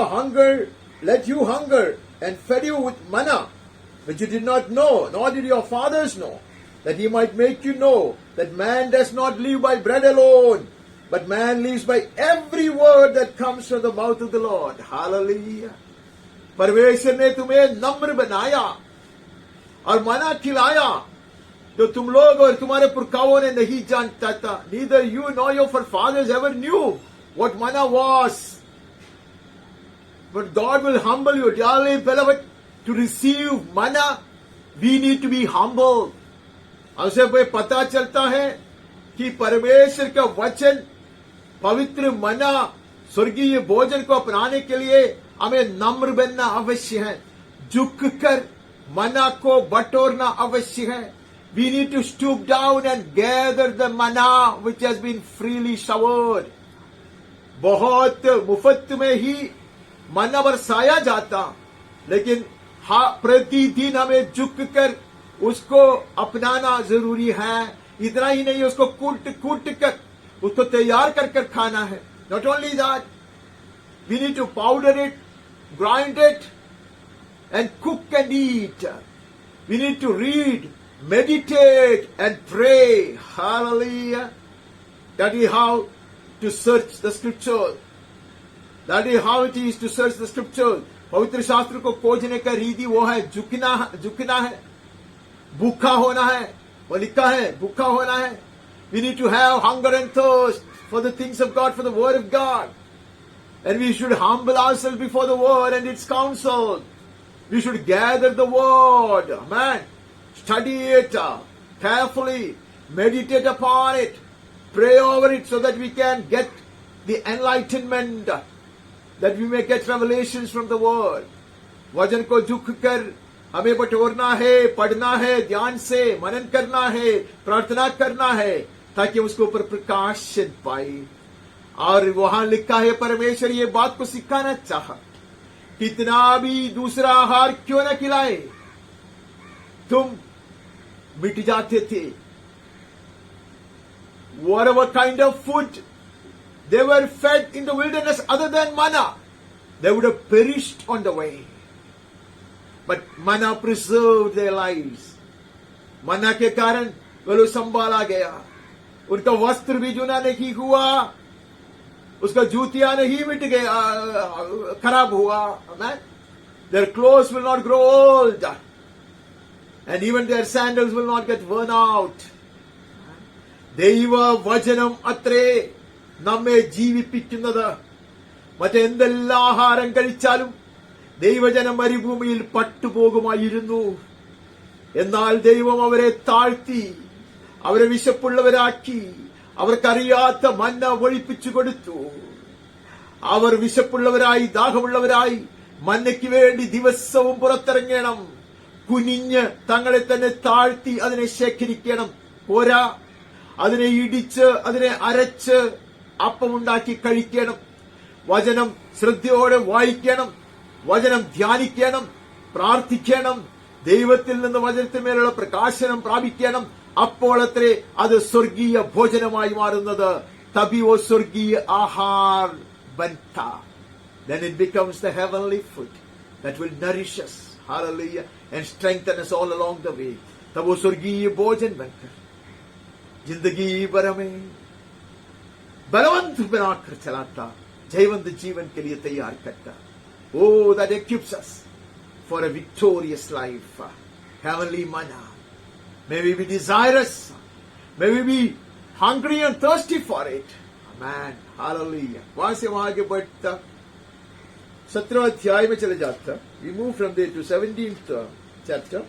[SPEAKER 2] hunger and fed you with manna, which you did not know, nor did your fathers know, that he might make you know that man does not live by bread alone, but man lives by every word that comes from the mouth of the Lord. Hallelujah. परमेश्वर ने तुम्हें नम्र बनाया और मना खिलाया जो तुम लोग और तुम्हारे पुरखाओं ने नहीं जानता था। Neither you nor your forefathers ever knew what manna was. But God will humble you. Dearly beloved, to receive manna, we need to be humble. हमसे पता चलता है कि परमेश्वर का वचन, पवित्र मना, स्वर्गीय भोजन को अपनाने के लिए हमें नम्र बनना अवश्य है, झुककर मना को बटोरना अवश्य है। We need to stoop down and gather the manna which has been freely showered. बहुत मुफ्त में ही मन्ना बरसाया जाता, लेकिन प्रतिदिन हमें झुककर उसको अपनाना जरूरी है। इतना ही नहीं, उसको कूट कर उसको तैयार कर खाना है। Not only that, we need to powder it, grind it, and cook and eat. We need to read, meditate, and pray. Hallelujah. That is how to search the scriptures. That is how it is to search the scriptures. पवित्र शास्त्र को खोजने का रीति वो है, झुकना है, भूखा होना है। वो लिखा है भूखा होना है। We need to have hunger and thirst for the things of God, for the word of God. And we should humble ourselves before the word and its counsel. We should gather the word, amen. Study it carefully, meditate upon it, pray over it so that we can get the enlightenment, that we may get revelations from the word. वचन को झुककर हमें बटोरना है, पढ़ना है, ध्यान से मनन करना है, प्रार्थना करना है, ताकि उसके ऊपर प्रकाशन पाए। और वहां लिखा है परमेश्वर ये बात को सिखाना चाहा, कितना भी दूसरा आहार क्यों न खिलाए, तुम मिट जाते थे। Whatever kind of food they were fed in the wilderness other than manna, they would have perished on the way. But manna preserved their lives. मन्ना के कारण वो लोग संभाला गया, उनका वस्त्र भी जुना नहीं हुआ, उसका जूतियां नहीं मिट गया, खराब हुआ। Their clothes will not grow old, and even their sandals will not get worn out. ദൈവ വചനം അത്രേ നമ്മെ ജീവിപ്പിക്കുന്നത്. മറ്റെന്തെല്ലാം ആഹാരം കഴിച്ചാലും ദൈവജനം മരുഭൂമിയിൽ പട്ടുപോകുമായിരുന്നു. എന്നാൽ ദൈവം അവരെ താഴ്ത്തി, അവരെ വിശപ്പുള്ളവരാക്കി, അവർക്കറിയാത്ത മന്ന ഒഴിപ്പിച്ചു കൊടുത്തു. അവർ വിശപ്പുള്ളവരായി, ദാഹമുള്ളവരായി മന്നയ്ക്ക് വേണ്ടി ദിവസവും പുറത്തിറങ്ങണം. കുനിഞ്ഞ് തങ്ങളെ തന്നെ താഴ്ത്തി അതിനെ ശേഖരിക്കണം. പോരാ, അതിനെ ഇടിച്ച്, അതിനെ അരച്ച്, അപ്പമുണ്ടാക്കി കഴിക്കണം, വചനം ശ്രദ്ധയോടെ വായിക്കണം, വചനം ധ്യാനിക്കണം, പ്രാർത്ഥിക്കണം, ദൈവത്തിൽ നിന്ന് വചനത്തിന്മേലുള്ള പ്രകാശനം പ്രാപിക്കണം. അപ്പോൾ അത്രേ അത് സ്വർഗീയ ഭോജനമായി മാറുന്നത്. തബി वो स्वर्गीय आहार बनता. Then it becomes the heavenly food that will nourish us, hallelujah, and strengthen us all along the way. तब वो स्वर्गीय भोजन बनकर जिंदगी भर में बलवंत बनाकर चलाता, जयवंत जीवन के लिए तैयार करता. Oh, that equips us for a victorious life. Heavenly manna. May we be desirous. May we be hungry and thirsty for it. Amen. Hallelujah. वहां से वहां आगे बढ़ता 17 अध्याय में चले जाता. We move from there to 17th chapter.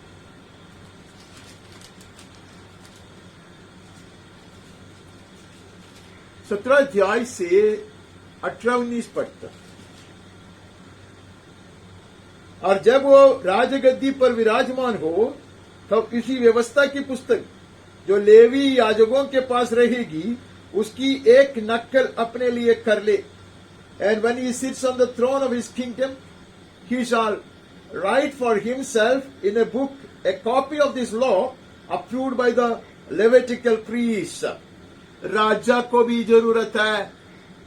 [SPEAKER 2] सत्रह अध्याय से 18-19 पढ़ता. और जब वो राजगद्दी पर विराजमान हो तब इसी व्यवस्था की पुस्तक जो लेवी याजकों के पास रहेगी उसकी एक नकल अपने लिए कर ले. And when he sits on the throne of his kingdom, he shall write for himself in a book a copy of this law approved by the Levitical priests. राजा को भी जरूरत है,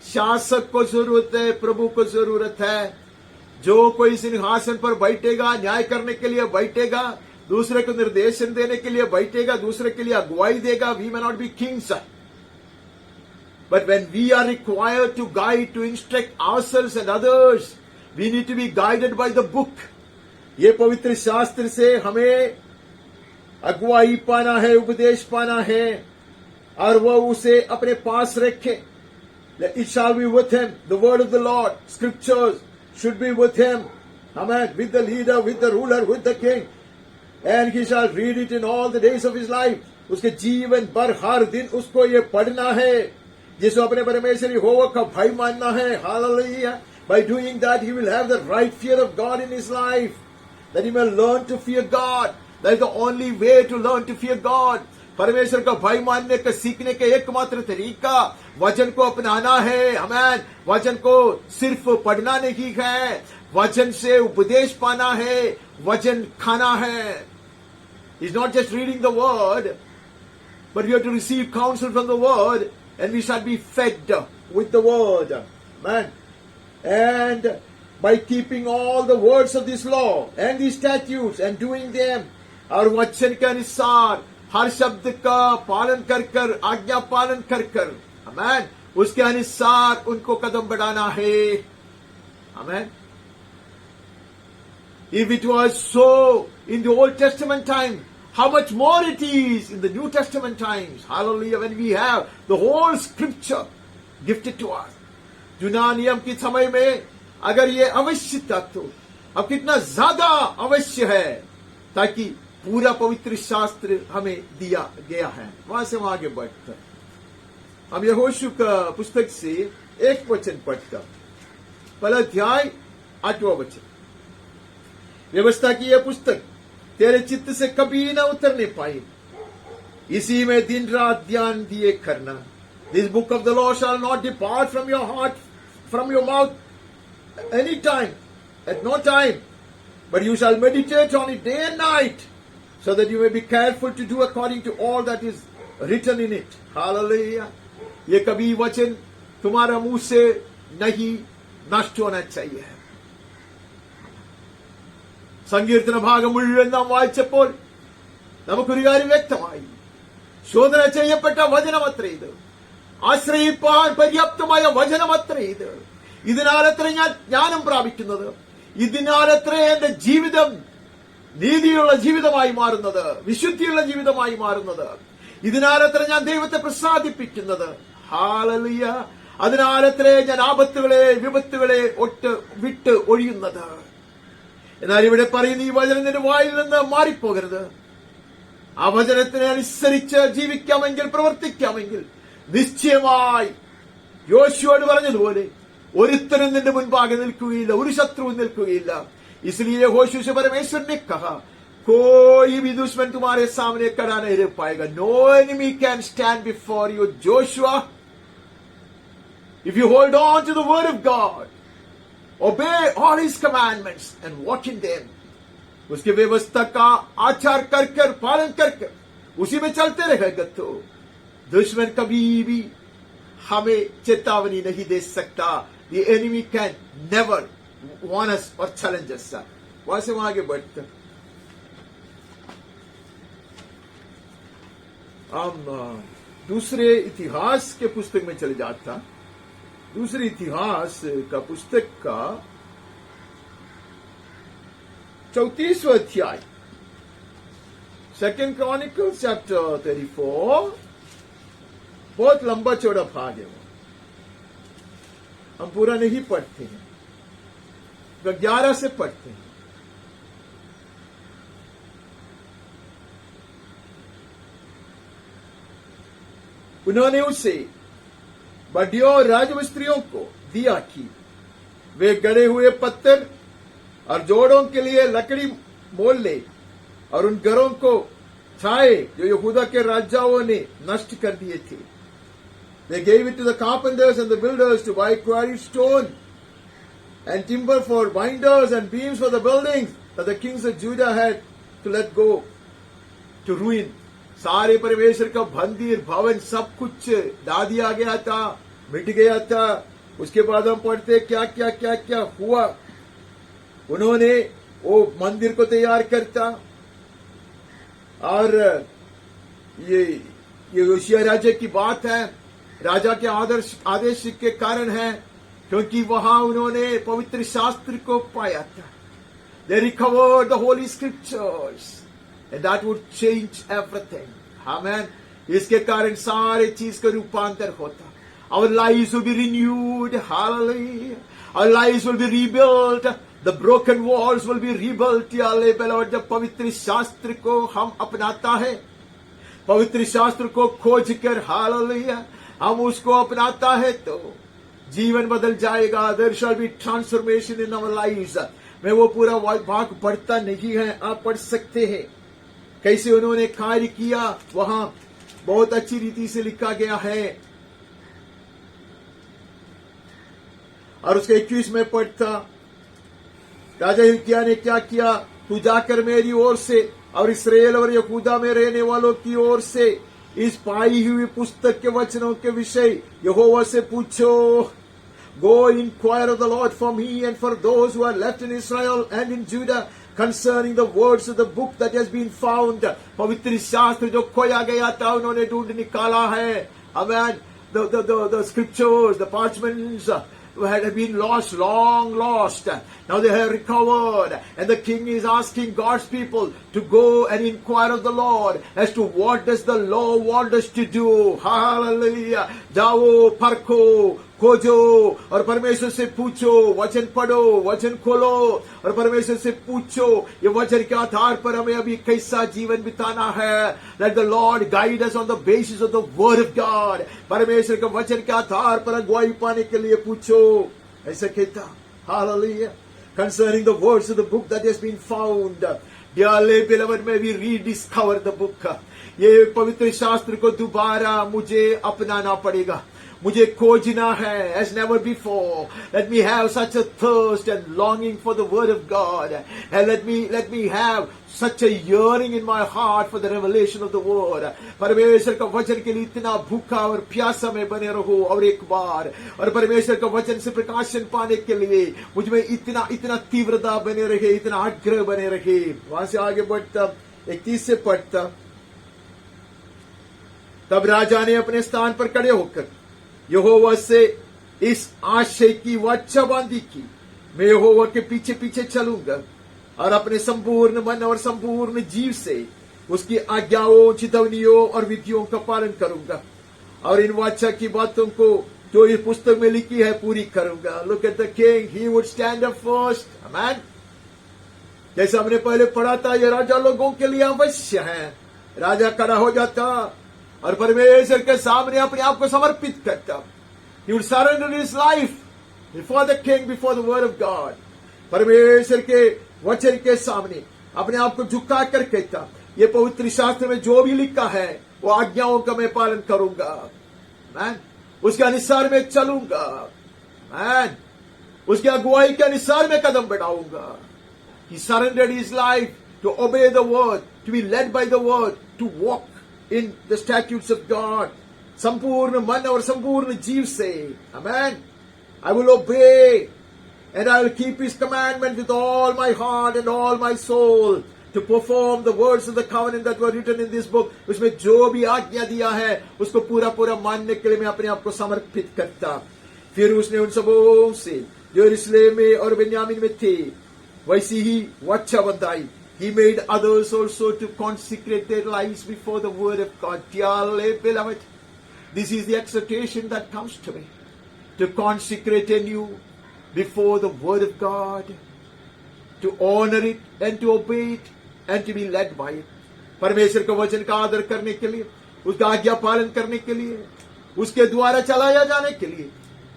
[SPEAKER 2] शासक को जरूरत है, प्रभु को जरूरत है. जो कोई सिंहासन पर बैठेगा, न्याय करने के लिए बैठेगा, दूसरे को निर्देशन देने के लिए बैठेगा, दूसरे के लिए अगुवाई देगा. We may not be kings, but when we are required to guide, to instruct ourselves and others, we need to be guided by the book. ये पवित्र शास्त्र से हमें अगुवाई पाना है, उपदेश पाना है, और वह उसे अपने पास रखे. It shall be with him. The word of the Lord, scriptures should be with him. Amen. With the leader, with the ruler, with the king. And he shall read it in all the days of his life. उसके जीवन भर हर दिन उसको ये पढ़ना है, जिसको अपने परमेश्वर यहोवा का भय मानना है. Hallelujah. By doing that, he will have the right fear of God in his life. That he may learn to fear God. That is the only way to learn to fear God. परमेश्वर का भय मानने का सीखने का एकमात्र तरीका वचन को अपनाना है. आमीन. वचन को सिर्फ पढ़ना नहीं है, वचन से उपदेश पाना है, वचन खाना है. It's not just reading the word, but we have to receive counsel from the word, and we shall be fed with the word. Amen. And by keeping all the words of this law and these statutes and doing them, और वचन के अनुसार हर शब्द का पालन कर कर, आज्ञा पालन कर कर, आमीन, उसके अनुसार उनको कदम बढ़ाना है. आमीन. If it was so in the Old Testament time, how much more it is in the New Testament times. Hallelujah. When we have the whole scripture gifted to us. जुना नियम के समय में अगर ये अवश्य था तो अब कितना ज्यादा अवश्य है, ताकि पूरा पवित्र शास्त्र हमें दिया गया है. वहां से वहां आगे बढ़कर हम यहोशू का पुस्तक से एक वचन पढ़कर, पहला अध्याय 8वां वचन. व्यवस्था की यह पुस्तक तेरे चित्त से कभी न उतरने पाई, इसी में दिन रात ध्यान दिए करना. This book of the law shall not depart from your heart, from your mouth any time, at no time, but you shall meditate on it day and night, so that you may be careful to do according to all that is written in it. Hallelujah. ये कभी वचन तुम्हारा मुंह से नहीं नष्ट होना चाहिए. സങ്കീർത്തന ഭാഗം മുഴുവൻ നാം വായിച്ചപ്പോൾ നമുക്കൊരു കാര്യം വ്യക്തമായി. ശോധന ചെയ്യപ്പെട്ട വചനമത്രേ ഇത്. ആശ്രയിപ്പാൻ പര്യാപ്തമായ വചനമത്രേ ഇത്. ഇതിനാലത്രേ ഞാൻ ജ്ഞാനം പ്രാപിക്കുന്നത്. ഇതിനാലത്രേ എന്റെ ജീവിതം നീതിയുള്ള ജീവിതമായി മാറുന്നത്, വിശുദ്ധിയുള്ള ജീവിതമായി മാറുന്നത്. ഇതിനാലത്രേ ഞാൻ ദൈവത്തെ പ്രസാദിപ്പിക്കുന്നത്. ഹാലലുയ. അതിനാലത്രേ ഞാൻ ആപത്തുകളെ, വിപത്തുകളെ വിട്ട് ഒഴിയുന്നത്. എന്നാൽ ഇവിടെ പറയുന്ന ഈ വചനം നിന്റെ വായിൽ നിന്ന് മാറിപ്പോകരുത്. ആ വചനത്തിനെ അനുസരിച്ച് ജീവിക്കാമെങ്കിൽ, പ്രവർത്തിക്കാമെങ്കിൽ നിശ്ചയമായി യോശുവോട് പറഞ്ഞതുപോലെ ഒരുത്തനും നിന്റെ മുൻപാകെ നിൽക്കുകയില്ല, ഒരു ശത്രുവും നിൽക്കുകയില്ല. इसलिए यहोशू से परमेश्वर ने कहा, कोई भी दुश्मन तुम्हारे सामने खड़ा नहीं रह पाएगा. No enemy can stand before you, Joshua. If you hold on to the word of God, obey all his commandments and walk in them, उसकी व्यवस्था का आचार कर कर पालन कर कर उसी में चलते रहेगा तो दुश्मन कभी भी हमें चेतावनी नहीं दे सकता. The enemy can never warn us or challenge us. वहां से वहां आगे बढ़ते हम दूसरे इतिहास के पुस्तक में चले जाता. दूसरे इतिहास का पुस्तक का 34वां अध्याय, 2 Chronicles chapter 34, बहुत लंबा चौड़ा भाग है वो, हम पूरा नहीं पढ़ते हैं, 11 से पढ़ते हैं. उन्होंने उसे बड़ियों और राजमिस्त्रियों को दिया कि वे गड़े हुए पत्थर और जोड़ों के लिए लकड़ी मोल ले और उन घरों को छाए जो यहूदा के राजाओं ने नष्ट कर दिए थे. They gave it to the carpenters and the builders to buy quarried stone and timber for binders and beams for the buildings that the kings of Judah had to let go to ruin. सारे परमेश्वर का मंदिर भवन सब कुछ दा दिया गया था, मिट गया था. उसके बाद हम पढ़ते क्या क्या क्या क्या हुआ. उन्होंने वो मंदिर को तैयार करता और ये योशिया राजा की बात है, राजा के आदेश के कारण है, क्योंकि वहां उन्होंने पवित्र शास्त्र को पाया था. They recovered the holy scriptures and that would change everything. Amen. इसके कारण सारे चीज का रूपांतर होता. Our lives will be renewed. Hallelujah. Our lives will be rebuilt. The broken walls will be rebuilt. Beloved, जब पवित्र शास्त्र को हम अपनाता है, पवित्र शास्त्र को खोज कर, हालेलुया, हम उसको अपनाता है तो जीवन बदल जाएगा. There shall be transformation in our lives. मैं वो पूरा भाग पढ़ता नहीं है, आप पढ़ सकते हैं कैसे उन्होंने कार्य किया. वहां बहुत अच्छी रीति से लिखा गया है. और उसके 21 में पढ़ता, राजा हिजकिय्याह ने क्या किया, तू जाकर मेरी ओर से और इस्राएल और यहूदा में रहने वालों की ओर से इस पाई हुई पुस्तक के वचनों के विषय यहोवा से पूछो. Go inquire of the Lord for me and for those who are left in Israel and in Judah concerning the words of the book that has been found. पवित्र शास्त्र जो खोया गया था उन्होंने ढूंढ निकाला है. Amen. The scriptures, the parchments had been long lost. Now they have recovered, and the king is asking God's people to go and inquire of the Lord as to what does the law want us to do. Hallelujah. जाओ, परखो, खोजो और परमेश्वर से पूछो. वचन पढ़ो, वचन खोलो और परमेश्वर से पूछो ये वचन के आधार पर हमें अभी कैसा जीवन बिताना है. Let the Lord guide us on the basis of the word of God. परमेश्वर के वचन के आधार पर अगुवाई पाने के लिए पूछो. ऐसा कहता. Hallelujah. Concerning the words of the book that has been found. Dearly beloved, may we rediscover the book. ये पवित्र शास्त्र को दोबारा मुझे अपनाना पड़ेगा, मुझे खोजना है as never before. Let me have such a thirst and longing for the word of God, and let me have such a yearning in my heart for the revelation of the word. परमेश्वर का वचन के लिए इतना भूखा और प्यासा में बने रहो और एक बार, और परमेश्वर का वचन से प्रकाशन पाने के लिए मुझ में इतना तीव्रता बने रहे, इतना आग्रह बने रहे. वहां से आगे बढ़ता 31 से पढ़ता. तब राजा ने अपने स्थान पर खड़े होकर यहोवा से इस आशय की वाचा बांधी की, मैं यहोवा के पीछे पीछे चलूंगा और अपने संपूर्ण मन और संपूर्ण जीव से उसकी आज्ञाओं, चितवनियों और विधियों का पालन करूंगा और इन वाचा की बातों को जो इस पुस्तक में लिखी है पूरी करूंगा. Look at the king, he would stand up first. Amen. जैसे हमने पहले पढ़ा था, ये राजा लोगों के लिए अवश्य है. राजा खड़ा हो जाता और परमेश्वर के सामने अपने आप को समर्पित करता. He would surrender his life before the king, before the word of God. परमेश्वर के वचन के सामने अपने आप को झुका कर कहता, ये पवित्र शास्त्र में जो भी लिखा है वो आज्ञाओं का मैं पालन करूंगा. मैन उसके अनुसार मैं चलूंगा, मैन, उसकी अगुवाई के अनुसार मैं कदम बढ़ाऊंगा। He surrendered his life to obey the word, to be led by the word, to walk in the statutes of God. संपूर्ण मन और संपूर्ण जीव से, amen. I will obey and I will keep his commandment with all my heart and all my soul, to perform the words of the covenant that were written in this book. उसमें जो भी आज्ञा दिया है उसको पूरा पूरा मानने के लिए मैं अपने आप को समर्पित करता। फिर उसने उन सबों से जो यरूशलेम में और बेन्यामीन में थे वैसी ही वाचा Badhaai. He made others also to consecrate their lives before the word of God. Dearly beloved, this is the exhortation that comes to me, to consecrate anew before the word of God, to honor it and to obey it and to be led by it. परमेश्वर के वचन का आदर करने के लिए, उसका आज्ञा पालन करने के लिए, उसके द्वारा चलाया जाने के लिए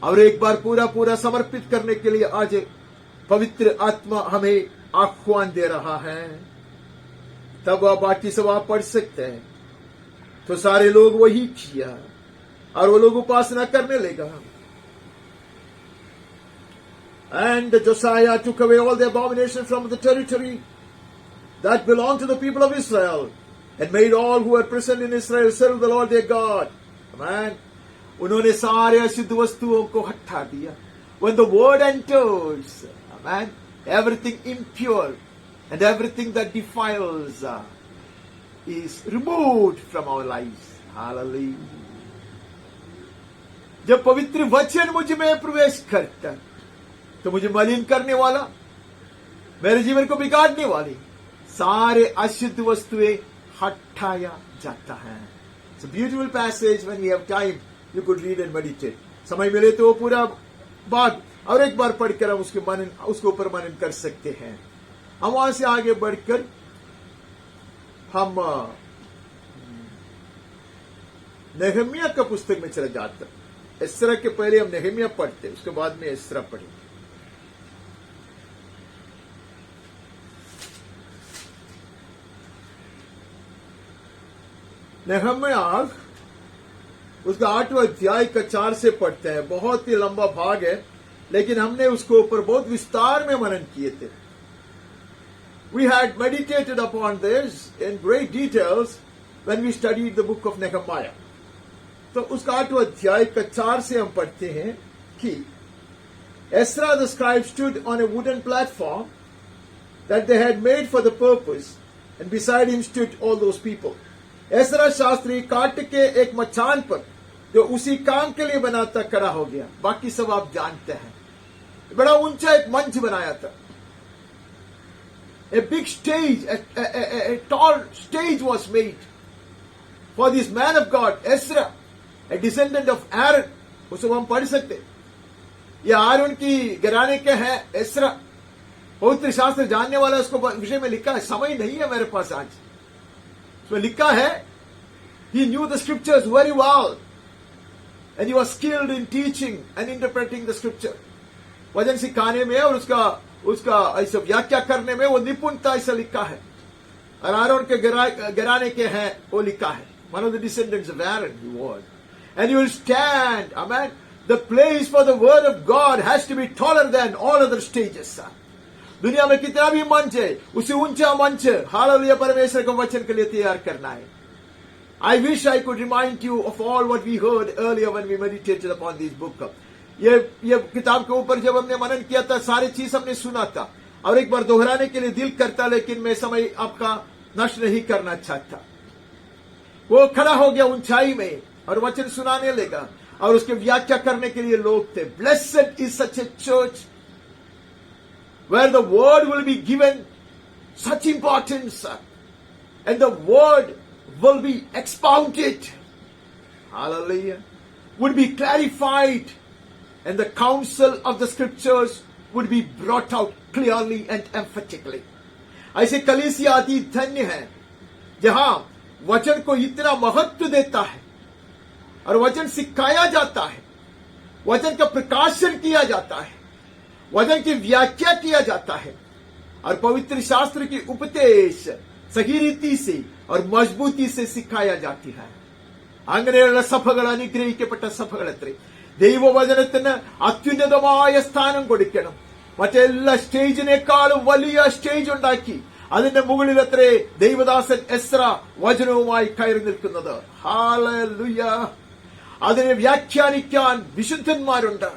[SPEAKER 2] और एक बार पूरा पूरा समर्पित करने के लिए आज पवित्र आत्मा हमें आह्वान दे रहा है। तब आप बाकी सब आप पढ़ सकते हैं। तो सारे लोग वही किया और वो लोग उपासना करने लगा। And Josiah took away all the abominations from the territory that belonged to the people of Israel and made all who were present in Israel serve the Lord their God. Amen. उन्होंने सारे अशुद्ध वस्तुओं को हटा दिया। When the word enters, amen, everything impure and everything that defiles is removed from our lives. Hallelujah. जब पवित्र वचन मुझ में प्रवेश करता तो मुझे मलिन करने वाला, मेरे जीवन को बिगाड़ने वाली सारे अशुद्ध वस्तुएं हटाया जाता है। It's a beautiful passage. When you have time, you could read and meditate. समय मिले तो वो पूरा बात और एक बार पढ़कर हम उसके ऊपर मनन कर सकते हैं। हम वहां से आगे बढ़कर हम नेहमिया का पुस्तक में चले जाते हैं। एस्रा के पहले हम नेहमिया पढ़ते, उसके बाद में एस्रा पढ़े। नेहमिया उसका 8वां अध्याय का 4 से पढ़ते हैं। बहुत ही लंबा भाग है, लेकिन हमने उसके ऊपर बहुत विस्तार में मनन किए थे। We had meditated upon this in great details when we studied the book of Nehemiah. तो उसका 8वां अध्याय का 4 से हम पढ़ते हैं कि Ezra the scribe stood on a wooden platform that they had made for the purpose, and beside him stood all those people. एसरा शास्त्री काट के एक मचान पर जो उसी काम के लिए बनाता खड़ा हो गया। बाकी सब आप जानते हैं। बड़ा ऊंचा एक मंच बनाया था। A big stage, a tall stage was made for this man of God, Ezra, a descendant of Aaron. उसको हम पढ़ सकते। ये आरोन की घराने के हैं एसरा। पवित्र शास्त्र जानने वाला उसको विषय में लिखा है। समय नहीं है मेरे पास आज। उसमें लिखा है he knew the scriptures very well and he was skilled in teaching and interpreting the scripture. वचन सिखाने में और उसका ऐसा व्याख्या करने में वो निपुणता ऐसा लिखा है। और आरोन के घराने के हैं वो लिखा है। One of the descendants of Aaron he was. And you will stand, amen. The place for the word of God has to be taller than all other stages. दुनिया में कितना भी मंच है, उसे ऊंचा मंच हालेलुया परमेश्वर को वचन के लिए तैयार करना है। I wish I could remind you of all what we heard earlier when we meditated upon this book. ये किताब के ऊपर जब हमने मनन किया था, सारी चीज हमने सुना था और एक बार दोहराने के लिए दिल करता, लेकिन मैं समय आपका नष्ट नहीं करना चाहता। वो खड़ा हो गया ऊंचाई में और वचन सुनाने लगा और उसके व्याख्या करने के लिए लोग थे। Blessed is such a church where the word will be given such importance and the word will be expounded, hallelujah, would be clarified, and the counsel of the scriptures would be brought out clearly and emphatically. ऐसे कलीसिया अति धन्य है जहां वचन को इतना महत्व देता है और वचन सिखाया जाता है, वचन का प्रकाशन किया जाता है, वचन की व्याख्या किया जाता है और पवित्र शास्त्र की उपदेश सही रीति से और मजबूती से सिखाया जाती है। അങ്ങനെയുള്ള സഭകൾ അനുഗ്രഹിക്കപ്പെട്ട സഭകളത്രേ. ദൈവവചനത്തിന് അത്യുന്നതമായ സ്ഥാനം കൊടുക്കണം. മറ്റെല്ലാ സ്റ്റേജിനേക്കാളും വലിയ സ്റ്റേജ് ഉണ്ടാക്കി അതിന്റെ മുകളിൽ അത്രേ ദൈവദാസൻ എസ്ര വചനവുമായി കയറി നിൽക്കുന്നത്. ഹല്ലേലൂയ. അതിനെ വ്യാഖ്യാനിക്കാൻ വിശുദ്ധന്മാരുണ്ട്.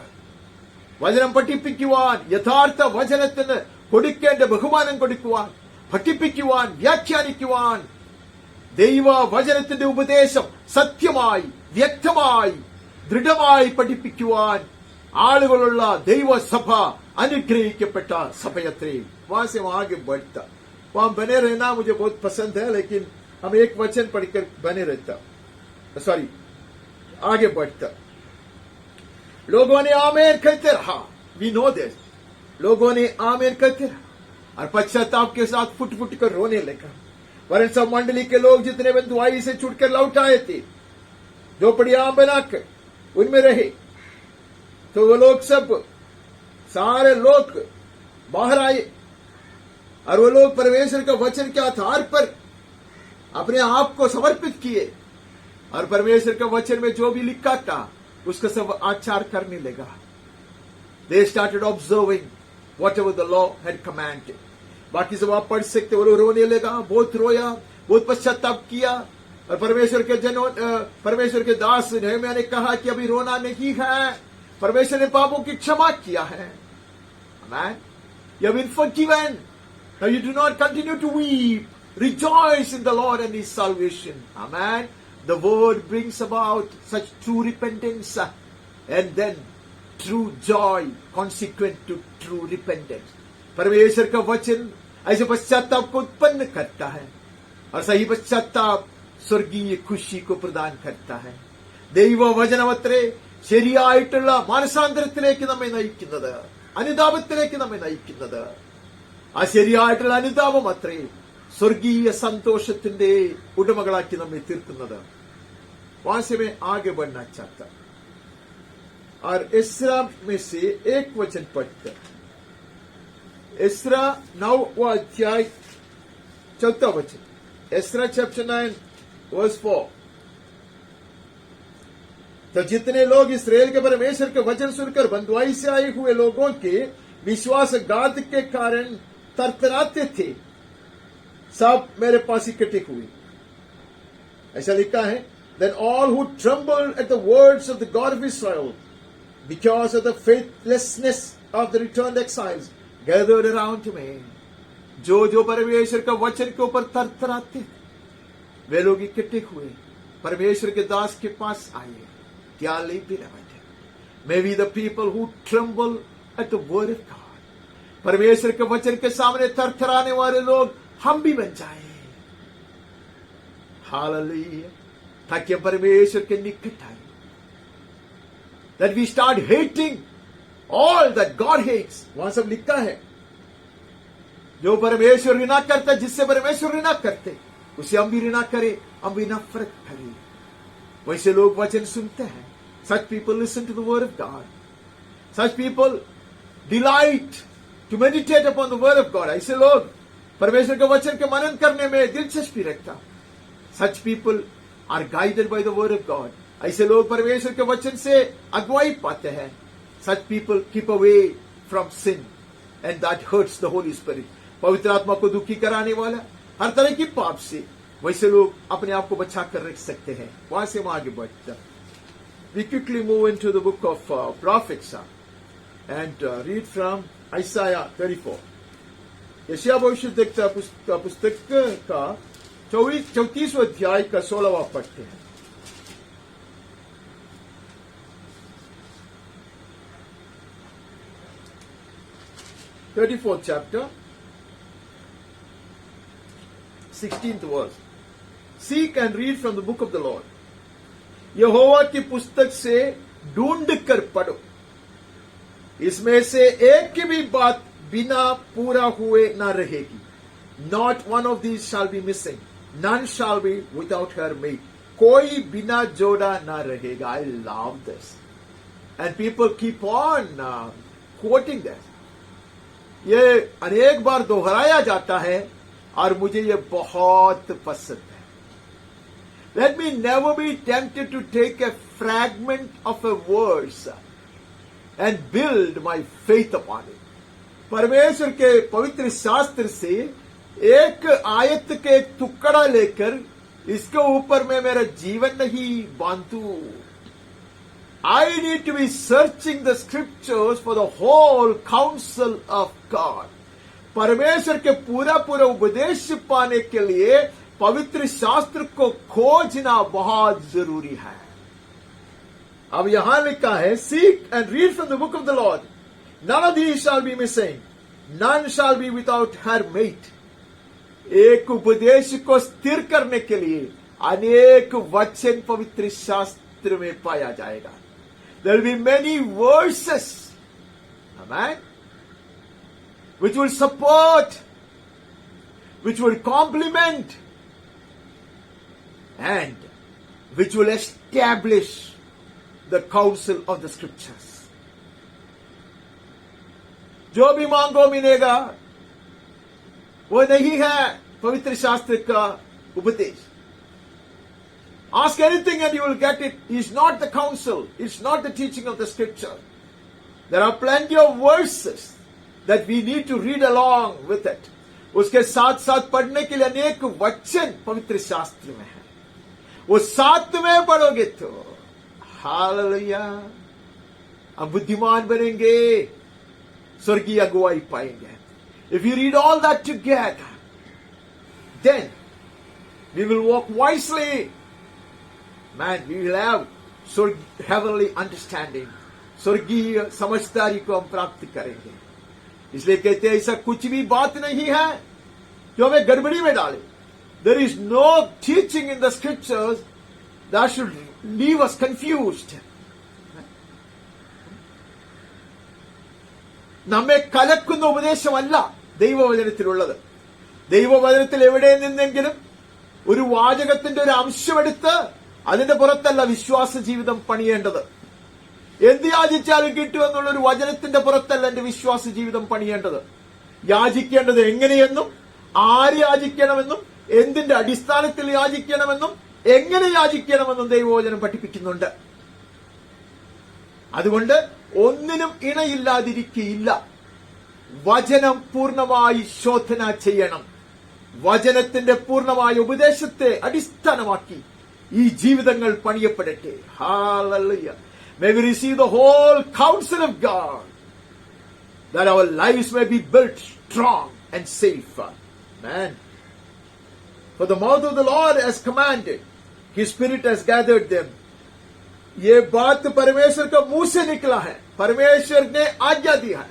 [SPEAKER 2] വചനം പഠിപ്പിക്കുവാൻ, യഥാർത്ഥ വചനത്തിന് കൊടുക്കേണ്ട ബഹുമാനം കൊടുക്കുവാൻ, പഠിപ്പിക്കുവാൻ, വ്യാഖ്യാനിക്കുവാൻ, ദൈവ വചനത്തിന്റെ ഉപദേശം സത്യമായി, വ്യക്തമായി, ദൃഢമായി പഠിപ്പിക്കുവാൻ ആളുകളുള്ള ദൈവസഭ അനുഗ്രഹിക്കപ്പെട്ട സഭയത്രേ. वहां से वहां आगे बढ़ता, वहां बने रहना मुझे बहुत पसंद है, लेकिन हम एक वचन पढ़कर बने रहता, सॉरी आगे बढ़ता. लोगों ने आमीन कहते रहा. We know this. लोगों ने आमीन कहते रहा और पश्चाताप के साथ फुट फुट कर रोने लगा. वरन सब मंडली के लोग जितने बंधुआई से छुटकर लौट आए थे, झोपड़ियां बनाकर उनमें रहे, तो वो लोग सब सारे लोग बाहर आए और वो लोग परमेश्वर के वचन के आधार पर अपने आप को समर्पित किए और परमेश्वर के वचन में जो भी लिखा था उसका सब आचार करने लगा. They started observing whatever the law had commanded. बाकी सब आप पढ़ सकते. वो लोग रोने लगा, बहुत रोया, बहुत पश्चाताप किया और परमेश्वर के दास नहम्याह ने कहा कि अभी रोना नहीं है, परमेश्वर ने पापों की क्षमा किया है. Amen. You have been forgiven. Now you do not continue to weep. Rejoice in the Lord and His salvation. Amen. The word brings about such true repentance and then true joy consequent to true repentance. परमेश्वर का वचन ऐसे पश्चाताप को उत्पन्न करता है और सही पश्चाताप സ്വർഗീയ ഖുഷിക്ക് പ്രദാനം करता है. ദൈവവചനമത്രേ ശരിയായിട്ടുള്ള മാനസാന്തരത്തിലേക്ക് നമ്മെ നയിക്കുന്നത്, അനുതാപത്തിലേക്ക് നമ്മെ നയിക്കുന്നത്. ആ ശരിയായിട്ടുള്ള അനുതാപം അത്രേ സ്വർഗീയ സന്തോഷത്തിന്റെ ഉടമകളാക്കി നമ്മെ തീർക്കുന്നത്. वहां से मैं आगे बढ़ना चाहता और इस्रा में से एक वचन पढ़कर, इस्रा 9 अध्याय 4 वचन, इस्रा चैप्टर 9 वर्स 4. तो जितने लोग इस्राएल के परमेश्वर के वचन सुनकर बंधुआई से आए हुए लोगों के विश्वासघात के कारण तरतराते थे, सब मेरे पास इकट्ठे हुए. ऐसा लिखा है, then all who trembled at the words of the God of Israel because of the faithlessness of the returned exiles gathered around me. जो जो परमेश्वर का वचन के ऊपर तरतराते वे लोग इकट्ठे हुए, परमेश्वर के दास के पास आए. क्या लेते रहते? May we the people who tremble at the word of God, परमेश्वर के वचन के सामने थरथराने वाले लोग हम भी बन जाए. हालेलुया. ताकि परमेश्वर के निकट आए. That we start hating all that God hates. वहां सब लिखा है, जो परमेश्वर घृणा करता, जिससे परमेश्वर घृणा करते, उसे हम भी घृणा करें, हम भी नफरत करें. वैसे लोग वचन सुनते हैं. Such people listen to the word of God. Such people delight to meditate upon the word of God. ऐसे लोग परमेश्वर के वचन के मनन करने में दिलचस्पी रखता. Such people are guided by the word of God. ऐसे लोग परमेश्वर के वचन से अगुवाई पाते हैं. Such people keep away from sin and that hurts the Holy Spirit. पवित्र आत्मा को दुखी कराने वाला हर तरह की पाप से वैसे लोग अपने आप को बचा कर रख सकते हैं. वहां से हम आगे बढ़ते. We quickly move into the book of prophets and read from Isaiah 34. यशायाह भविष्यद्वक्ता का पुस्तक का 34वां अध्याय का 16वां पढ़ते हैं. (34th chapter, 16th verse. Seek and read from the book of the Lord. यहोवा की पुस्तक से ढूंढ कर पढ़ो, इसमें से एक की भी बात बिना पूरा हुए न रहेगी. Not one of these shall be missing. None shall be without her mate. कोई बिना जोड़ा न रहेगा. I love this. And people keep on quoting that. ये अनेक बार दोहराया जाता है और मुझे ये बहुत पसंद है. Let me never be tempted to take a fragment of a verse and build my faith upon it. परमेश्वर के पवित्र शास्त्र से एक आयत के टुकड़ा लेकर इसके ऊपर मैं मेरा जीवन नहीं बांधूं. I need to be searching the scriptures for the whole counsel of God. परमेश्वर के पूरा पूरा उपदेश पाने के लिए पवित्र शास्त्र को खोजना बहुत जरूरी है. अब यहां लिखा है, seek and read from the book of the Lord. None of these shall be missing. None shall be without her mate. एक उपदेश को स्थिर करने के लिए अनेक वचन पवित्र शास्त्र में पाया जाएगा. There will be many verses, amen, which will support, which will complement, and which will establish the counsel of the scriptures. जो भी मांगो मिलेगा वो नहीं है पवित्र शास्त्र का उपदेश. Ask anything and you will get it. It's not the counsel. It's not the teaching of the scripture. There are plenty of verses that we need to read along with it. उसके साथ साथ पढ़ने के लिए अनेक वचन पवित्र शास्त्र में है. वो साथ में पढ़ोगे तो हालेलुया हम बुद्धिमान बनेंगे, स्वर्गीय अगुवाई पाएंगे. If you read all that together, then we will walk wisely. Man, we will have heavenly understanding. स्वर्गीय समझदारी को हम प्राप्त करेंगे. इसलिए कहते हैं ऐसा कुछ भी बात नहीं है जो हमें गड़बड़ी में डाले. There is no teaching in the scriptures that should leave us confused. നമ്മെ കലക്കുന്ന ഉപദേശമല്ല ദൈവവചനത്തിലുള്ളത്. ദൈവവചനത്തിൽ എവിടെ നിന്നെങ്കിലും ഒരു വാചകത്തിന്റെ ഒരു അംശമെടുത്ത് അതിന്റെ പുറത്തല്ല വിശ്വാസ ജീവിതം പണിയേണ്ടത്. എന്ത് യാചിച്ചാലും കിട്ടുമെന്നുള്ള ഒരു വചനത്തിന്റെ പുറത്തല്ല എന്റെ വിശ്വാസ ജീവിതം പണിയേണ്ടത്. യാചിക്കേണ്ടത് എങ്ങനെയെന്നും ആര് യാചിക്കണമെന്നും എന്തിന്റെ അടിസ്ഥാനത്തിൽ യാചിക്കണമെന്നും എങ്ങനെ യാചിക്കണമെന്നും ദൈവവചനം പഠിപ്പിക്കുന്നുണ്ട്. അതുകൊണ്ട് ഒന്നിനും ഇണയില്ലാതിരിക്കുകയില്ല. വചനം പൂർണ്ണമായി ശോധന ചെയ്യണം. വചനത്തിന്റെ പൂർണ്ണമായ ഉപദേശത്തെ അടിസ്ഥാനമാക്കി ഈ ജീവിതങ്ങൾ പണിയപ്പെടട്ടെ. Hallelujah. May we receive the whole counsel of God, that our lives may be built strong and safe. Amen. For the mouth of the Lord has commanded, His Spirit has gathered them. ये बात परमेश्वर का मुंह से निकला है, परमेश्वर ने आज्ञा दी है.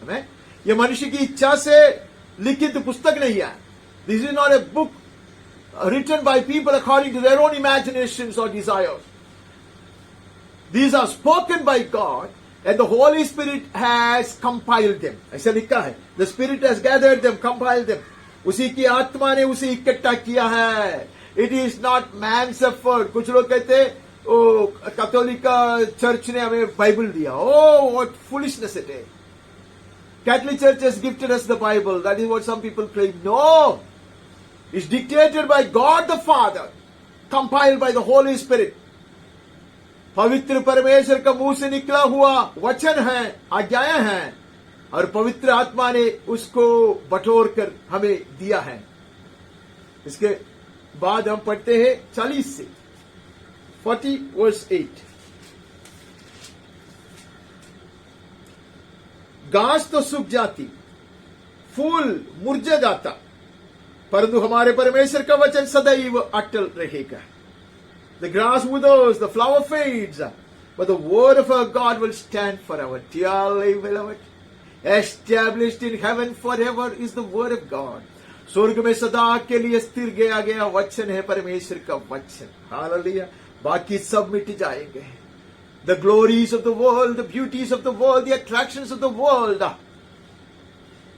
[SPEAKER 2] Amen. ये मनुष्य की इच्छा से लिखित पुस्तक नहीं है. This is not a book written by people according to their own imaginations or desires. These are spoken by God and the Holy Spirit has compiled them. ऐसा लिखा है. The Spirit has gathered them, compiled them. उसी की आत्मा ने उसे इकट्ठा किया है. It is not man's effort. कुछ लोग कहते ओ कैथोलिक चर्च ने हमें बाइबल दिया. Oh, what foolishness it is. Catholic Church has gifted us the Bible. That is what some people claim. No. It's dictated by God the Father, compiled by the Holy Spirit. पवित्र परमेश्वर का मुंह से निकला हुआ वचन है, आज्ञाएं हैं, और पवित्र आत्मा ने उसको बटोर कर हमें दिया है. इसके बाद हम पढ़ते हैं 40 से 40 verse 8. घास तो सूख जाती, फूल मुरझा जाता, परंतु हमारे परमेश्वर का वचन सदैव अटल रहेगा. The grass withers, the flower fades, but the word of our God will stand forever. Dearly beloved, established in heaven forever is the word of God. स्वर्ग में सदा के लिए स्थिर गया गया वचन है परमेश्वर का वचन. हालेलुया. बाकी सब मिट जाएंगे. The glories of the world, the beauties of the world, the attractions of the world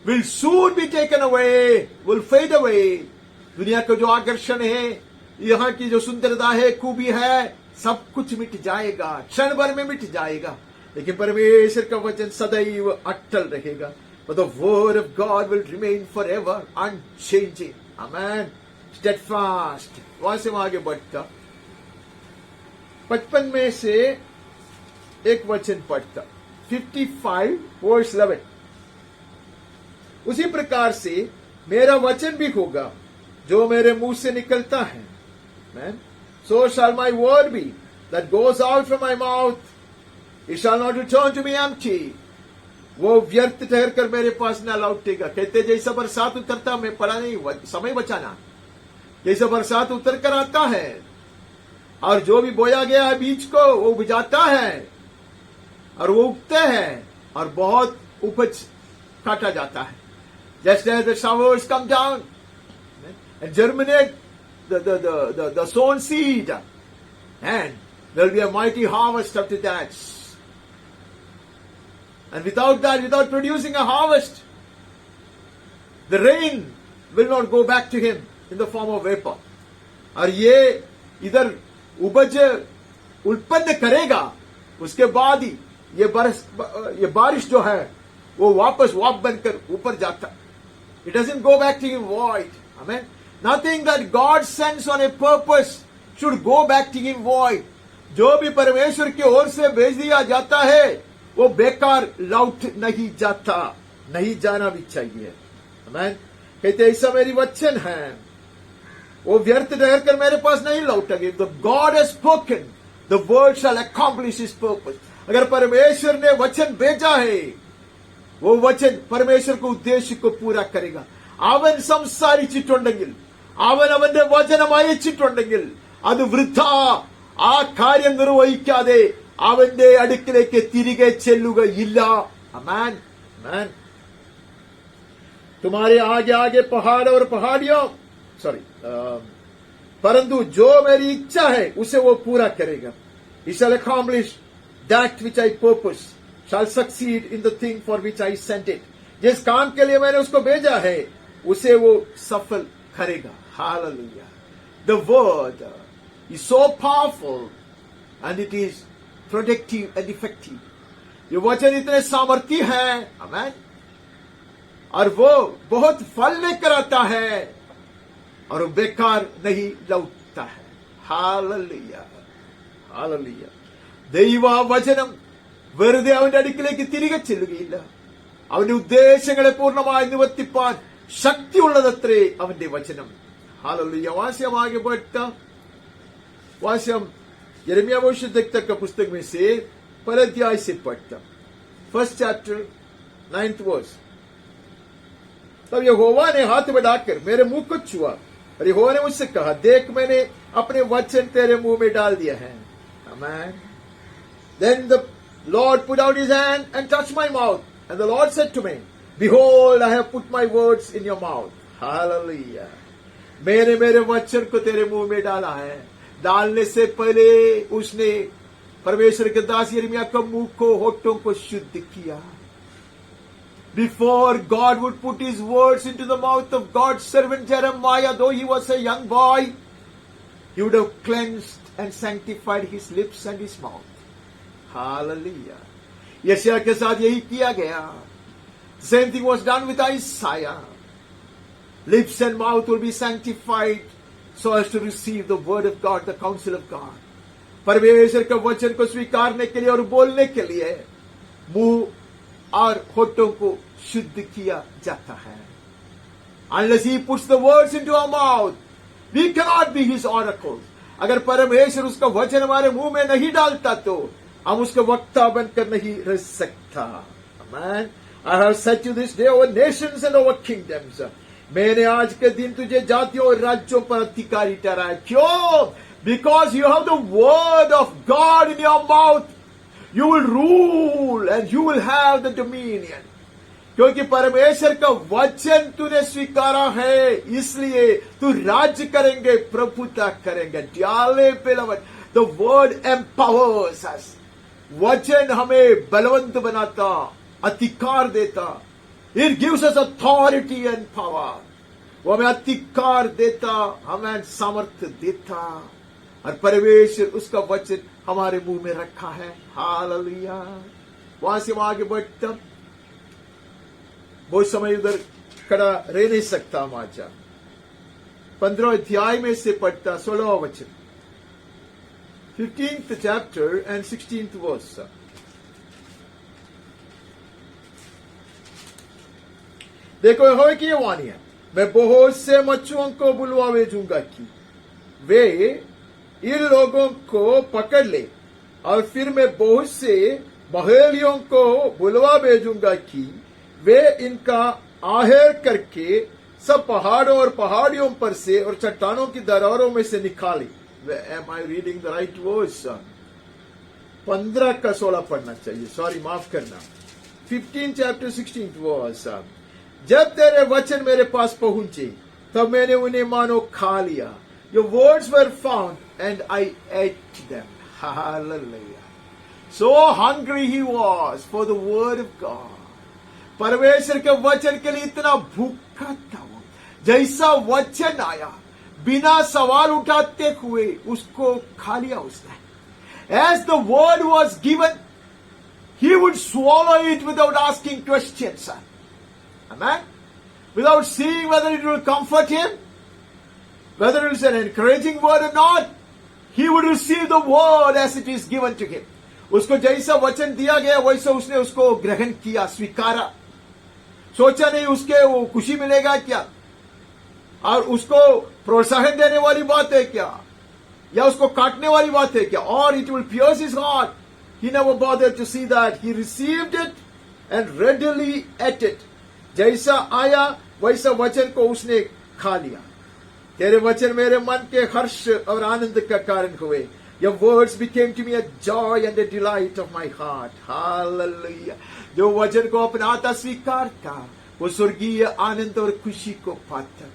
[SPEAKER 2] will soon be taken away, will fade away. दुनिया का जो आकर्षण है, यहाँ की जो सुंदरता है, खूबी है, सब कुछ मिट जाएगा, क्षण भर में मिट जाएगा. लेकिन परमेश्वर का वचन सदैव अटल रहेगा. But the word of God will remain forever unchanging. Amen. Steadfast. वहां से आगे बढ़ता 55 में से एक वचन पढ़ता, 55 वर्स 11। उसी प्रकार से मेरा वचन भी होगा जो मेरे मुंह से निकलता है, man, so shall my word be that goes out from my mouth, it shall not return to me empty, वो व्यर्थ ठहर कर मेरे पास न लौटेगा। कहते जैसा बरसात उतरता, मैं पढ़ा नहीं, समय बचाना, जैसा बरसात उतर कर आता है और जो भी बोया गया है बीज को वो उपजाता है और वो उगते हैं और बहुत उपज काटा जाता है। Just as the showers come down and germinate the sown seed, and there will be a mighty harvest after that. And without that, without producing a harvest, the rain will not go back to him in the form of vapor. और ये इधर उपज उत्पन्न करेगा, उसके बाद ही ये बारिश जो है वो वापस वाप बनकर ऊपर जाता। It doesn't go back to him void. Amen. Nothing that God sends on a purpose should go back to him void. जो भी परमेश्वर की ओर से भेज दिया जाता है वो बेकार लौट नहीं जाता, नहीं जाना भी चाहिए। Amen. कहते ऐसा मेरी वचन है, वो व्यर्थ ठहर कर मेरे पास नहीं लौटेगी। The God has spoken, the word shall accomplish his purpose. अगर परमेश्वर ने वचन भेजा है, वो वचन परमेश्वर को उद्देश्य को पूरा करेगा। അവൻ സംസാരിച്ചിട്ടുണ്ടെങ്കിൽ, അവന്റെ വചനം അയച്ചിട്ടുണ്ടെങ്കിൽ അത് വൃഥ ആ കാര്യം നിർവഹിക്കാതെ അവന്റെ അടുക്കിലേക്ക് തിരികെ ചെല്ലുകയില്ല। आमेन, आमेन। तुम्हारे आगे आगे पहाड़ और पहाड़ियों, परंतु जो मेरी इच्छा है उसे वो पूरा करेगा। He shall accomplish that which I purpose, shall succeed in the thing for which I sent it. जिस काम के लिए मैंने उसको भेजा है उसे वो सफल करेगा। Hallelujah. The word is so powerful and it is productive and effective. ये वचन इतने सामर्थी है, आमेन, और वो बहुत फल लेकर आता है और वो बेकार नहीं लौटता है। Hallelujah. Hallelujah. ദൈവ വചനം വെറുതെ അവന്റെ അടുക്കിലേക്ക് തിരികെ ചെല്ലുകയില്ല, അവന്റെ ഉദ്ദേശങ്ങളെ പൂർണ്ണമായി നിവർത്തിപ്പാൻ ശക്തിയുള്ളതത്രേ അവന്റെ വചനം। हालेलुया। वास्यम बढ़ता वास्यम यिर्मयाह भविष्यद्वक्ता का पुस्तक में से पहले अध्याय से पढ़ता, 1st chapter 9th verse। तब यहोवा ने हाथ बढ़ाकर मेरे मुंह को छुआ और यहोवा ने मुझसे कहा, देख मैंने अपने वचन तेरे मुंह में डाल दिया है। आमेन। Then the Lord put out his hand and touched my mouth, and the Lord said to me, behold, I have put my words in your mouth. Hallelujah. मैंने मेरे वचन को तेरे मुंह में डाला है। डालने से पहले उसने परमेश्वर के दास यिर्मयाह के मुंह को, होठों को शुद्ध किया। Before God would put his words into the mouth of God's servant Jeremiah, though he was a young boy, he would have cleansed and sanctified his lips and his mouth. Hallelujah. यशायाह के साथ यही किया गया। Same thing was done with Isaiah. Lips and mouth will be sanctified so as to receive the word of God, the counsel of God. परमेश्वर के वचन को स्वीकारने के लिए और बोलने के लिए मुंह और होठों को शुद्ध किया जाता है। Unless he puts the words into our mouth, we cannot be his oracles. अगर परमेश्वर उसका वचन हमारे मुंह में नहीं डालता तो हम उसके वक्ता बनकर नहीं रह सकता। Amen. I have set you this day over nations and over kingdoms. मैंने आज के दिन तुझे जातियों और राज्यों पर अधिकारी ठहराया। क्यों? Because you have the word of God in your mouth. You will rule and you will have the dominion. क्योंकि परमेश्वर का वचन तूने स्वीकारा है, इसलिए तू राज्य करेंगे, प्रभुता करेंगे। Dearly beloved, the word empowers us. वचन हमें बलवंत बनाता, अधिकार देता। It gives us authority and power. वो हमें अधिकार देता, हमें सामर्थ्य देता, और परमेश्वर उसका वचन हमारे मुंह में रखा है। हालेलुया। वहां से वहां आगे बढ़ता, बहुत समय उधर खड़ा रह नहीं सकता। माचा 15 अध्याय में से पढ़ता 16वां वचन। 15th chapter and 16th verse. देखो यहोवा की ये वाणी है, मैं बहुत से मच्छुओं को बुलवा भेजूंगा कि वे इन लोगों को पकड़ ले, और फिर मैं बहुत से बहेलियों को बुलवा भेजूंगा कि वे इनका आहेर करके सब पहाड़ों और पहाड़ियों पर से और चट्टानों की दरारों में से निकाले. Am I reading the right verse? 15 का 16 पढ़ना चाहिए, सॉरी माफ करना. 15 chapter 16th verse. जब तेरे वचन मेरे पास पहुंचे तब मैंने उन्हें मानो खा लिया. Your words were found and I ate them. Hallelujah. So hungry he was for the word of God. परमेश्वर के वचन के लिए इतना भूखा था वो. जैसा वचन आया बिना सवाल उठाते हुए उसको खा लिया उसने. As the word was given, he would swallow it without asking questions. Amen? Without seeing whether it will comfort him, whether it is an encouraging word or not, he would receive the word as it is given to him. उसको जैसा वचन दिया गया वैसा उसने उसको ग्रहण किया, स्वीकारा. सोचा नहीं उसके वो खुशी मिलेगा क्या, और उसको प्रोत्साहन देने वाली बात है क्या, या उसको काटने वाली बात है क्या, or it will pierce his heart. He never bothered to see that. He received it and readily ate it. जैसा आया वैसा वचन को उसने खा लिया. तेरे वचन मेरे मन के हर्ष और आनंद का कारण हुए. Your words became to me a joy and a delight of my heart. Hallelujah. जो वचन को अपनाता स्वीकारता वो स्वर्गीय आनंद और खुशी को पाता.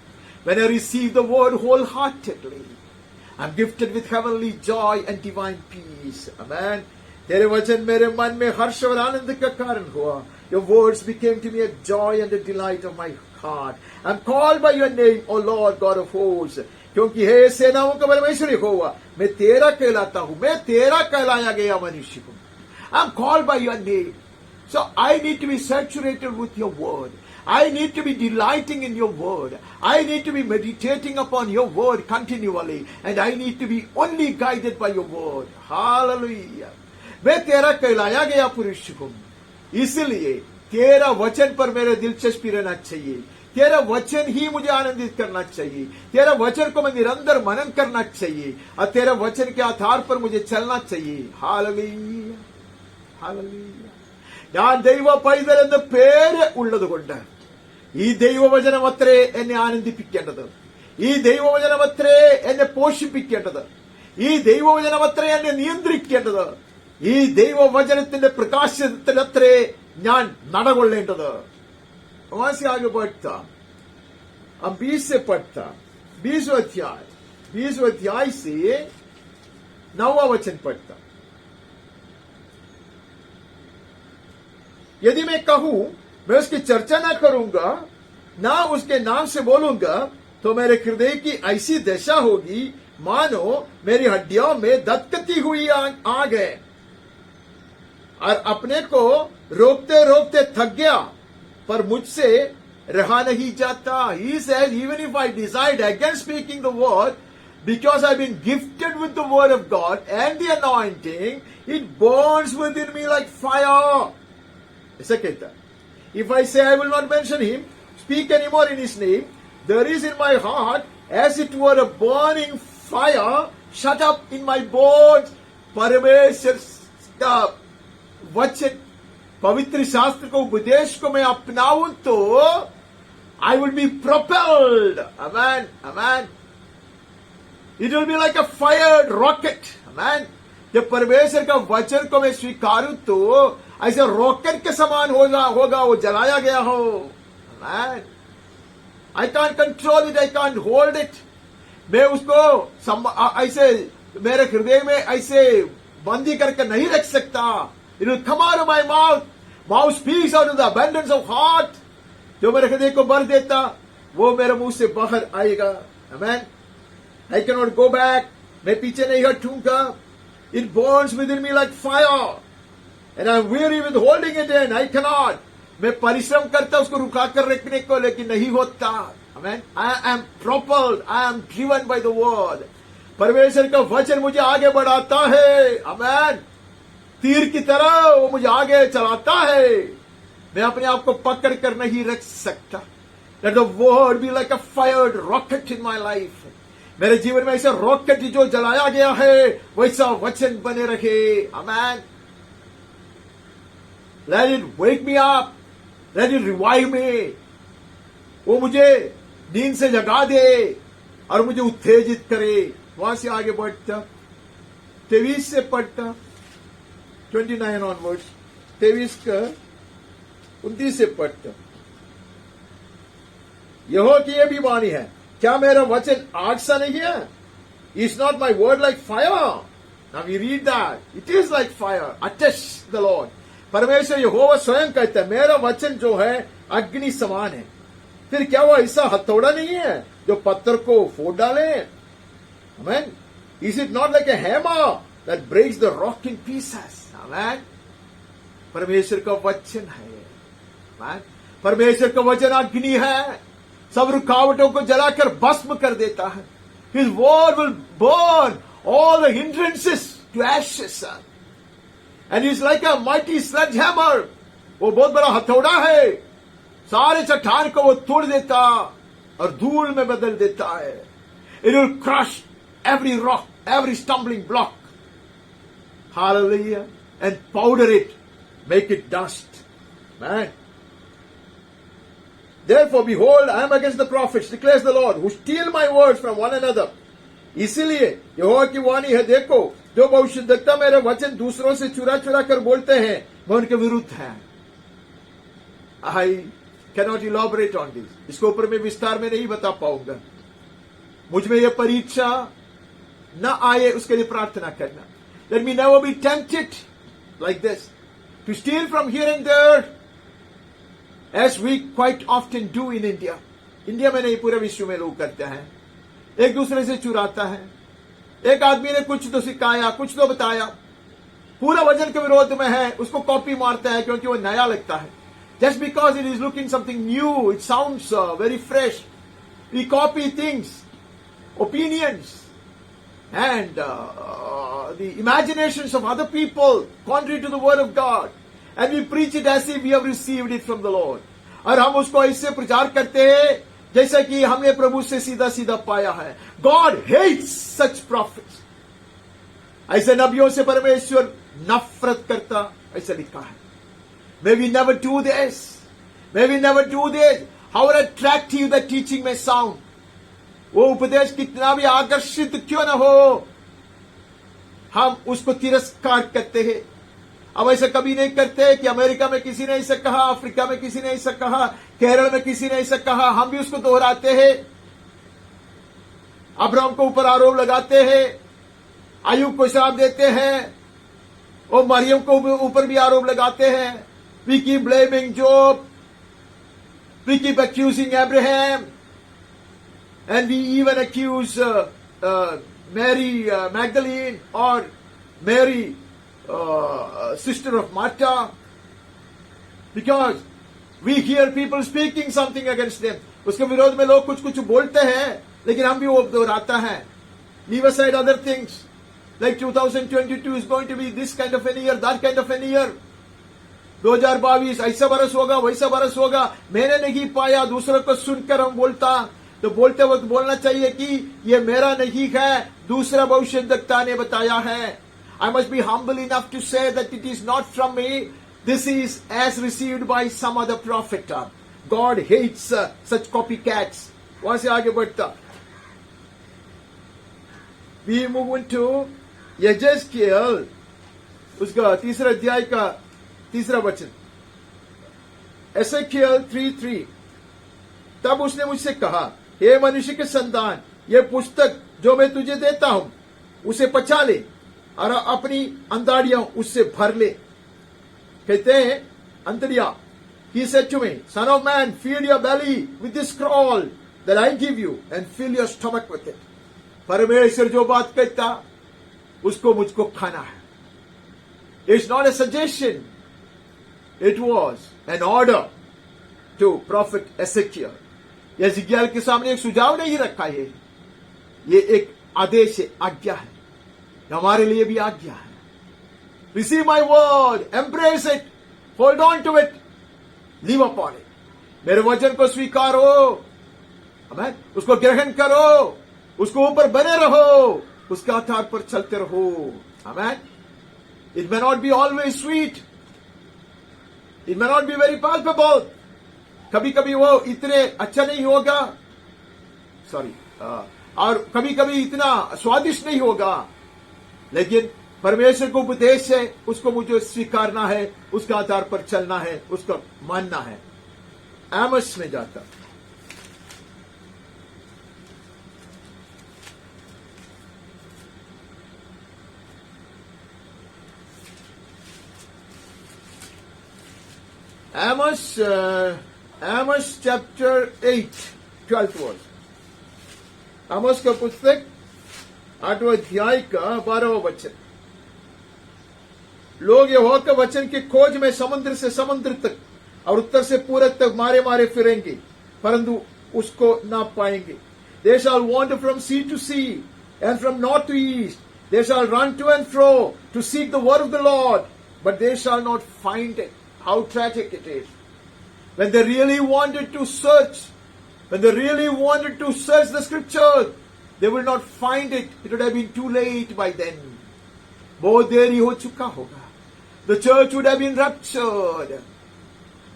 [SPEAKER 2] When I receive the word wholeheartedly, I'm gifted with heavenly joy and divine peace. Amen. तेरे वचन मेरे मन में हर्ष और आनंद का कारण हुआ. Your words became to me a joy and a delight of my heart. I'm called by your name, O Lord God of hosts. क्योंकि हे सेनाओं का परमेश्वर यहोवा, मैं तेरा कहलाता हूं, मैं तेरा कहलाया गया मनुष्य हूं. I'm called by your name. So I need to be saturated with your word. I need to be delighting in your word. I need to be meditating upon your word continually. And I need to be only guided by your word. Hallelujah. मैं तेरा कहलाया गया पुरुष हूं, इसलिए तेरा वचन पर मेरे दिलचस्पी रहना चाहिए. तेरा वचन ही मुझे आनंदित करना चाहिए. तेरा वचन को मैं निरंतर मनन करना चाहिए और तेरा वचन के आधार पर मुझे चलना चाहिए. Hallelujah, hallelujah. ഞാൻ ദൈവ പൈതൽ എന്ന പേര് ഉള്ളതുകൊണ്ട് ഈ ദൈവവചനമത്രേ എന്നെ ആനന്ദിപ്പിക്കേണ്ടത്. ഈ ദൈവവചനമത്രേ എന്നെ പോഷിപ്പിക്കേണ്ടത്. ഈ ദൈവവചനമത്രേ എന്നെ നിയന്ത്രിക്കേണ്ടത്. ഈ ദൈവവചനത്തിന്റെ പ്രകാശത്തിലത്രേ ഞാൻ നടകൊള്ളേണ്ടത്. वहां से आगे बढ़ता, अब 20 से पढ़ता, 20 अध्याय से 9वां वचन पढ़ता. यदि मैं कहूं मैं उसकी चर्चा ना करूंगा, ना उसके नाम से बोलूंगा, तो मेरे हृदय की ऐसी दशा होगी मानो मेरी हड्डियों में दत्कती हुई आग है, और अपने को रोकते रोकते थक गया, पर मुझसे रहा नहीं जाता. He says, even if I decide against speaking the word, because I've been gifted with the word of God and the anointing, it burns within me like fire. ऐसा कहता है. If I say I will not mention him, speak anymore in his name, there is in my heart as it were a burning fire shut up in my bones. परमेश्वर का वचन, पवित्र शास्त्र को, उपदेश को मैं अपनाऊं तो I will be propelled. Amen, amen. It will be like a fired rocket. Amen. जब परमेश्वर का वचन को मैं स्वीकारूं तो ऐसे रॉकेट के समान होगा वो जलाया गया हो. Amen. I can't control it, I can't hold it. मैं उसको ऐसे मेरे हृदय में ऐसे बंदी करके नहीं रख सकता. It will come out of my mouth. Mouth speaks out of the abundance of heart. जो मेरे हृदय को भर देता वो मेरे मुंह से बाहर आएगा. Amen. I cannot go back. मैं पीछे नहीं हटूंगा. It burns within me like fire. And I'm weary with holding it in. I cannot. मैं परिश्रम करता उसको रुका कर रखने को, लेकिन नहीं होता. Amen. I am propelled. I am driven by the word. परमेश्वर का वचन मुझे आगे बढ़ाता है, आमेन। तीर की तरह वो मुझे आगे चलाता है। मैं अपने आप को पकड़ कर नहीं रख सकता। Let the word be like a fired rocket in my life. मेरे जीवन में ऐसा रॉकेट जो जलाया गया है वैसा वचन बने रहे, आमेन। Let it wake me up. Let it revive me. वो मुझे नींद से जगा दे और मुझे उत्तेजित करे। वहां से आगे बढ़ता 23 से पढ़ता 29 ऑनवर्ड्स, 23 का 29 से पढ़ता। यहोवा की यह भी वाणी है, क्या मेरा वचन आग सा नहीं है? Is not my word like fire? Now we read that. It is like fire. Attest the Lord. परमेश्वर यहोवा स्वयं कहता है मेरा वचन जो है अग्नि समान है। फिर क्या वो ऐसा हथौड़ा नहीं है जो पत्थर को फोड़ डाले? Amen. Is it not like a hammer that breaks the rock in pieces? Amen. परमेश्वर का वचन है। Amen. परमेश्वर का वचन अग्नि है, सब रुकावटों को जलाकर भस्म कर देता है। His word will burn all the hindrances to ashes. And he's like a mighty sledgehammer. वो बहुत बड़ा हथौड़ा है, सारे चट्टान को वो तोड़ देता और धूल में बदल देता है। It will crush every rock, every stumbling block. Hallelujah. And powder it, make it dust. Man. Therefore, behold, I am against the prophets, declares the Lord, who steal my words from one another. इसीलिए यहोवा की वाणी है, देखो जो भविष्यद्वक्ता मेरे वचन दूसरों से चुरा चुरा कर बोलते हैं, मैं उनके विरुद्ध है। I cannot elaborate on this. इसके ऊपर मैं विस्तार में नहीं बता पाऊंगा। मुझ में यह परीक्षा न आए उसके लिए प्रार्थना करना। Let me never be tempted like this to steal from here and there, as we quite often do in India. India में नहीं, पूरे विश्व में लोग करते हैं, एक दूसरे से चुराता है। एक आदमी ने कुछ तो सिखाया, कुछ तो बताया, पूरा वचन के विरोध में है, उसको कॉपी मारता है क्योंकि वो नया लगता है। Just because it is looking something new, it sounds very fresh. We copy things, opinions, and the imaginations of other people contrary to the word of God, and we preach it as if we have received it from the Lord. और हम उसको ऐसे प्रचार करते हैं जैसा कि हमने प्रभु से सीधा सीधा पाया है। God hates such prophets. ऐसे नबियों से परमेश्वर नफरत करता, ऐसा लिखा है। May we never do this. May we never do this. However attractive the teaching may sound. वो उपदेश कितना भी आकर्षित क्यों न हो, हम उसको तिरस्कार करते हैं। अब ऐसा कभी नहीं करते कि अमेरिका में किसी ने ऐसा कहा, अफ्रीका में किसी ने ऐसा कहा, केरल में किसी ने ऐसा कहा, हम भी उसको दोहराते हैं। अब्राहम को ऊपर आरोप लगाते हैं, अय्यूब को श्राप देते हैं, और मरियम को ऊपर भी आरोप लगाते हैं। We keep blaming Job, we keep accusing Abraham, and we even accuse Mary Magdalene or Mary sister of Martha, because we hear people speaking something against them. उसके विरोध में लोग कुछ कुछ बोलते हैं, लेकिन हम भी वो दोहराता है। Leave aside other things, like 2022 is going to be this kind of a year, that kind of a year. 2022 ऐसा बरस होगा, वैसा बरस होगा, मैंने नहीं पाया, दूसरों को सुनकर हम बोलता, तो बोलते वक्त बोलना चाहिए कि ये मेरा नहीं है, दूसरा भविष्यद्वक्ता ने बताया है। I must be humble enough to say that it is not from me. This is as received by some other prophet. God hates such copycats. वहां से आगे बढ़ता, We move into यजेस्किएल, उसका तीसरा अध्याय का तीसरा वचन। एसेकिएल 3:3। तब उसने मुझसे कहा, हे मनुष्य के संतान, ये पुस्तक जो मैं तुझे देता हूं उसे पचा ले और अपनी अंतड़ियां उससे भर ले। कहते हैं अंतड़ियां। He said to me, Son of man, feed your belly with this scroll that I give you and fill your stomach with it. परमेश्वर जो बात कहता उसको मुझको खाना है। It's not a suggestion. It was an order to prophet Ezekiel. Ezekiel के सामने एक सुझाव नहीं रखा है, ये एक आदेश है, आज्ञा है, हमारे लिए भी आज्ञा है। Receive my word, embrace it, hold on to it, live upon it. मेरे वचन को स्वीकारो, आमेन, उसको ग्रहण करो, उसको ऊपर बने रहो, उसके आधार पर चलते रहो। Amen. It may not be always sweet, it may not be very palpable, कभी कभी वो इतने अच्छा नहीं होगा, सॉरी, और कभी कभी इतना स्वादिष्ट नहीं होगा, लेकिन परमेश्वर को उपदेश है, उसको मुझे स्वीकारना है, उसके आधार पर चलना है, उसका मानना है। एमस में जाता, Amos chapter 8, 12th verse. आमोस का पुस्तक 8वें अध्याय का 12वां वचन। लोग यहोवा के वचन की खोज में समुद्र से समुद्र तक और उत्तर से पूरब तक मारे मारे फिरेंगे, परंतु उसको ना पाएंगे। They shall wander from sea to sea and from north to east. They shall run to and fro to seek the word of the Lord, but they shall not find it. How tragic it is. When they really wanted to search, when they really wanted to search the scriptures, they will not find it. It would have been too late by then. बहुत देरी हो चुका होगा. The church would have been raptured.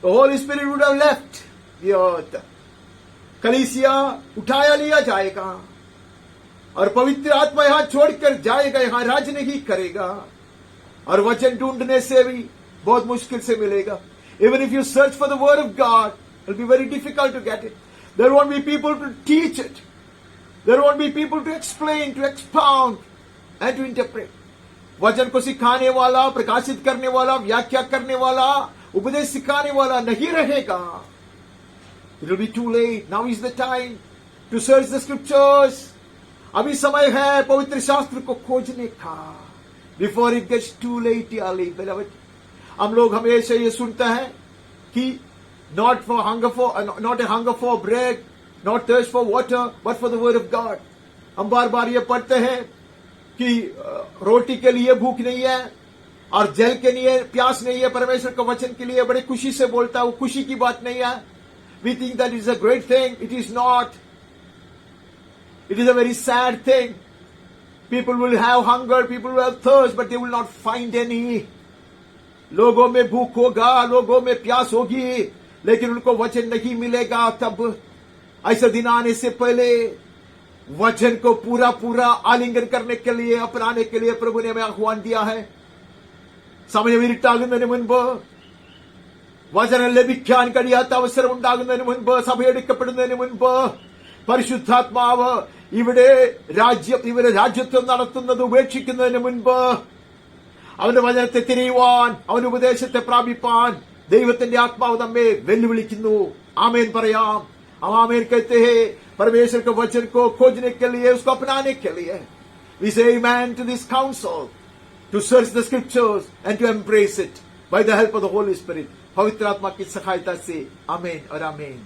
[SPEAKER 2] The Holy Spirit would have left the earth. कलीसिया उठाया लिया जाएगा और पवित्र आत्मा यहां छोड़कर जाएगा, यहां राज नहीं करेगा, और वचन ढूंढने से भी बहुत मुश्किल से मिलेगा. Even if you search for the word of God, it will be very difficult to get it. There won't be people to teach it. There won't be people to explain, to expound and to interpret. वचन को सिखाने वाला, प्रकाशित करने वाला, व्याख्या करने वाला, उपदेश सिखाने वाला नहीं रहेगा. It will be too late. Now is the time to search the scriptures. अभी समय है पवित्र शास्त्र को खोजने का. Before it gets too late, dearly beloved. हम लोग हमेशा ये सुनते हैं कि not a hunger for bread, not thirst for water, but for the word of God. हम बार बार ये पढ़ते हैं कि रोटी के लिए भूख नहीं है और जल के लिए प्यास नहीं है, परमेश्वर का वचन के लिए बड़े खुशी से बोलता है. वो खुशी की बात नहीं है. We think that is a great thing. It is not. It is a very sad thing. People will have hunger, people will have thirst, but they will not find any. लोगों में भूख होगा, लोगों में प्यास होगी, लेकिन उनको वचन नहीं मिलेगा. तब ऐसा दिन आने से पहले वचन को पूरा पूरा आलिंगन करने के लिए, अपनाने के लिए प्रभु ने हमें आह्वान दिया है. സമയം ഇരുട്ടാകുന്നതിന് മുൻപ്, വചനം ലഭിക്കാൻ കഴിയാത്ത അവസരം ഉണ്ടാകുന്നതിന് മുൻപ്, സഭയെടുക്കപ്പെടുന്നതിന് മുൻപ്, പരിശുദ്ധാത്മാവ് ഇവിടെ രാജ്യത്വം നടത്തുന്നത് ഉപേക്ഷിക്കുന്നതിന് മുൻപ്, അവന്റെ വചനത്തെ തിരയുവാൻ, അവന്റെ ഉപദേശത്തെ പ്രാപിപ്പാൻ ദൈവത്തിന്റെ ആത്മാവ് നമ്മെ വെല്ലുവിളിക്കുന്നു. ആമേൻ പറയാം. हम आमीन कहते हैं. परमेश्वर के वचन को खोजने के लिए, उसको अपनाने के लिए. We say amen to this counsel, to search the scriptures and to embrace it by the help of the Holy Spirit. पवित्र आत्मा की सहायता से. आमीन और आमीन.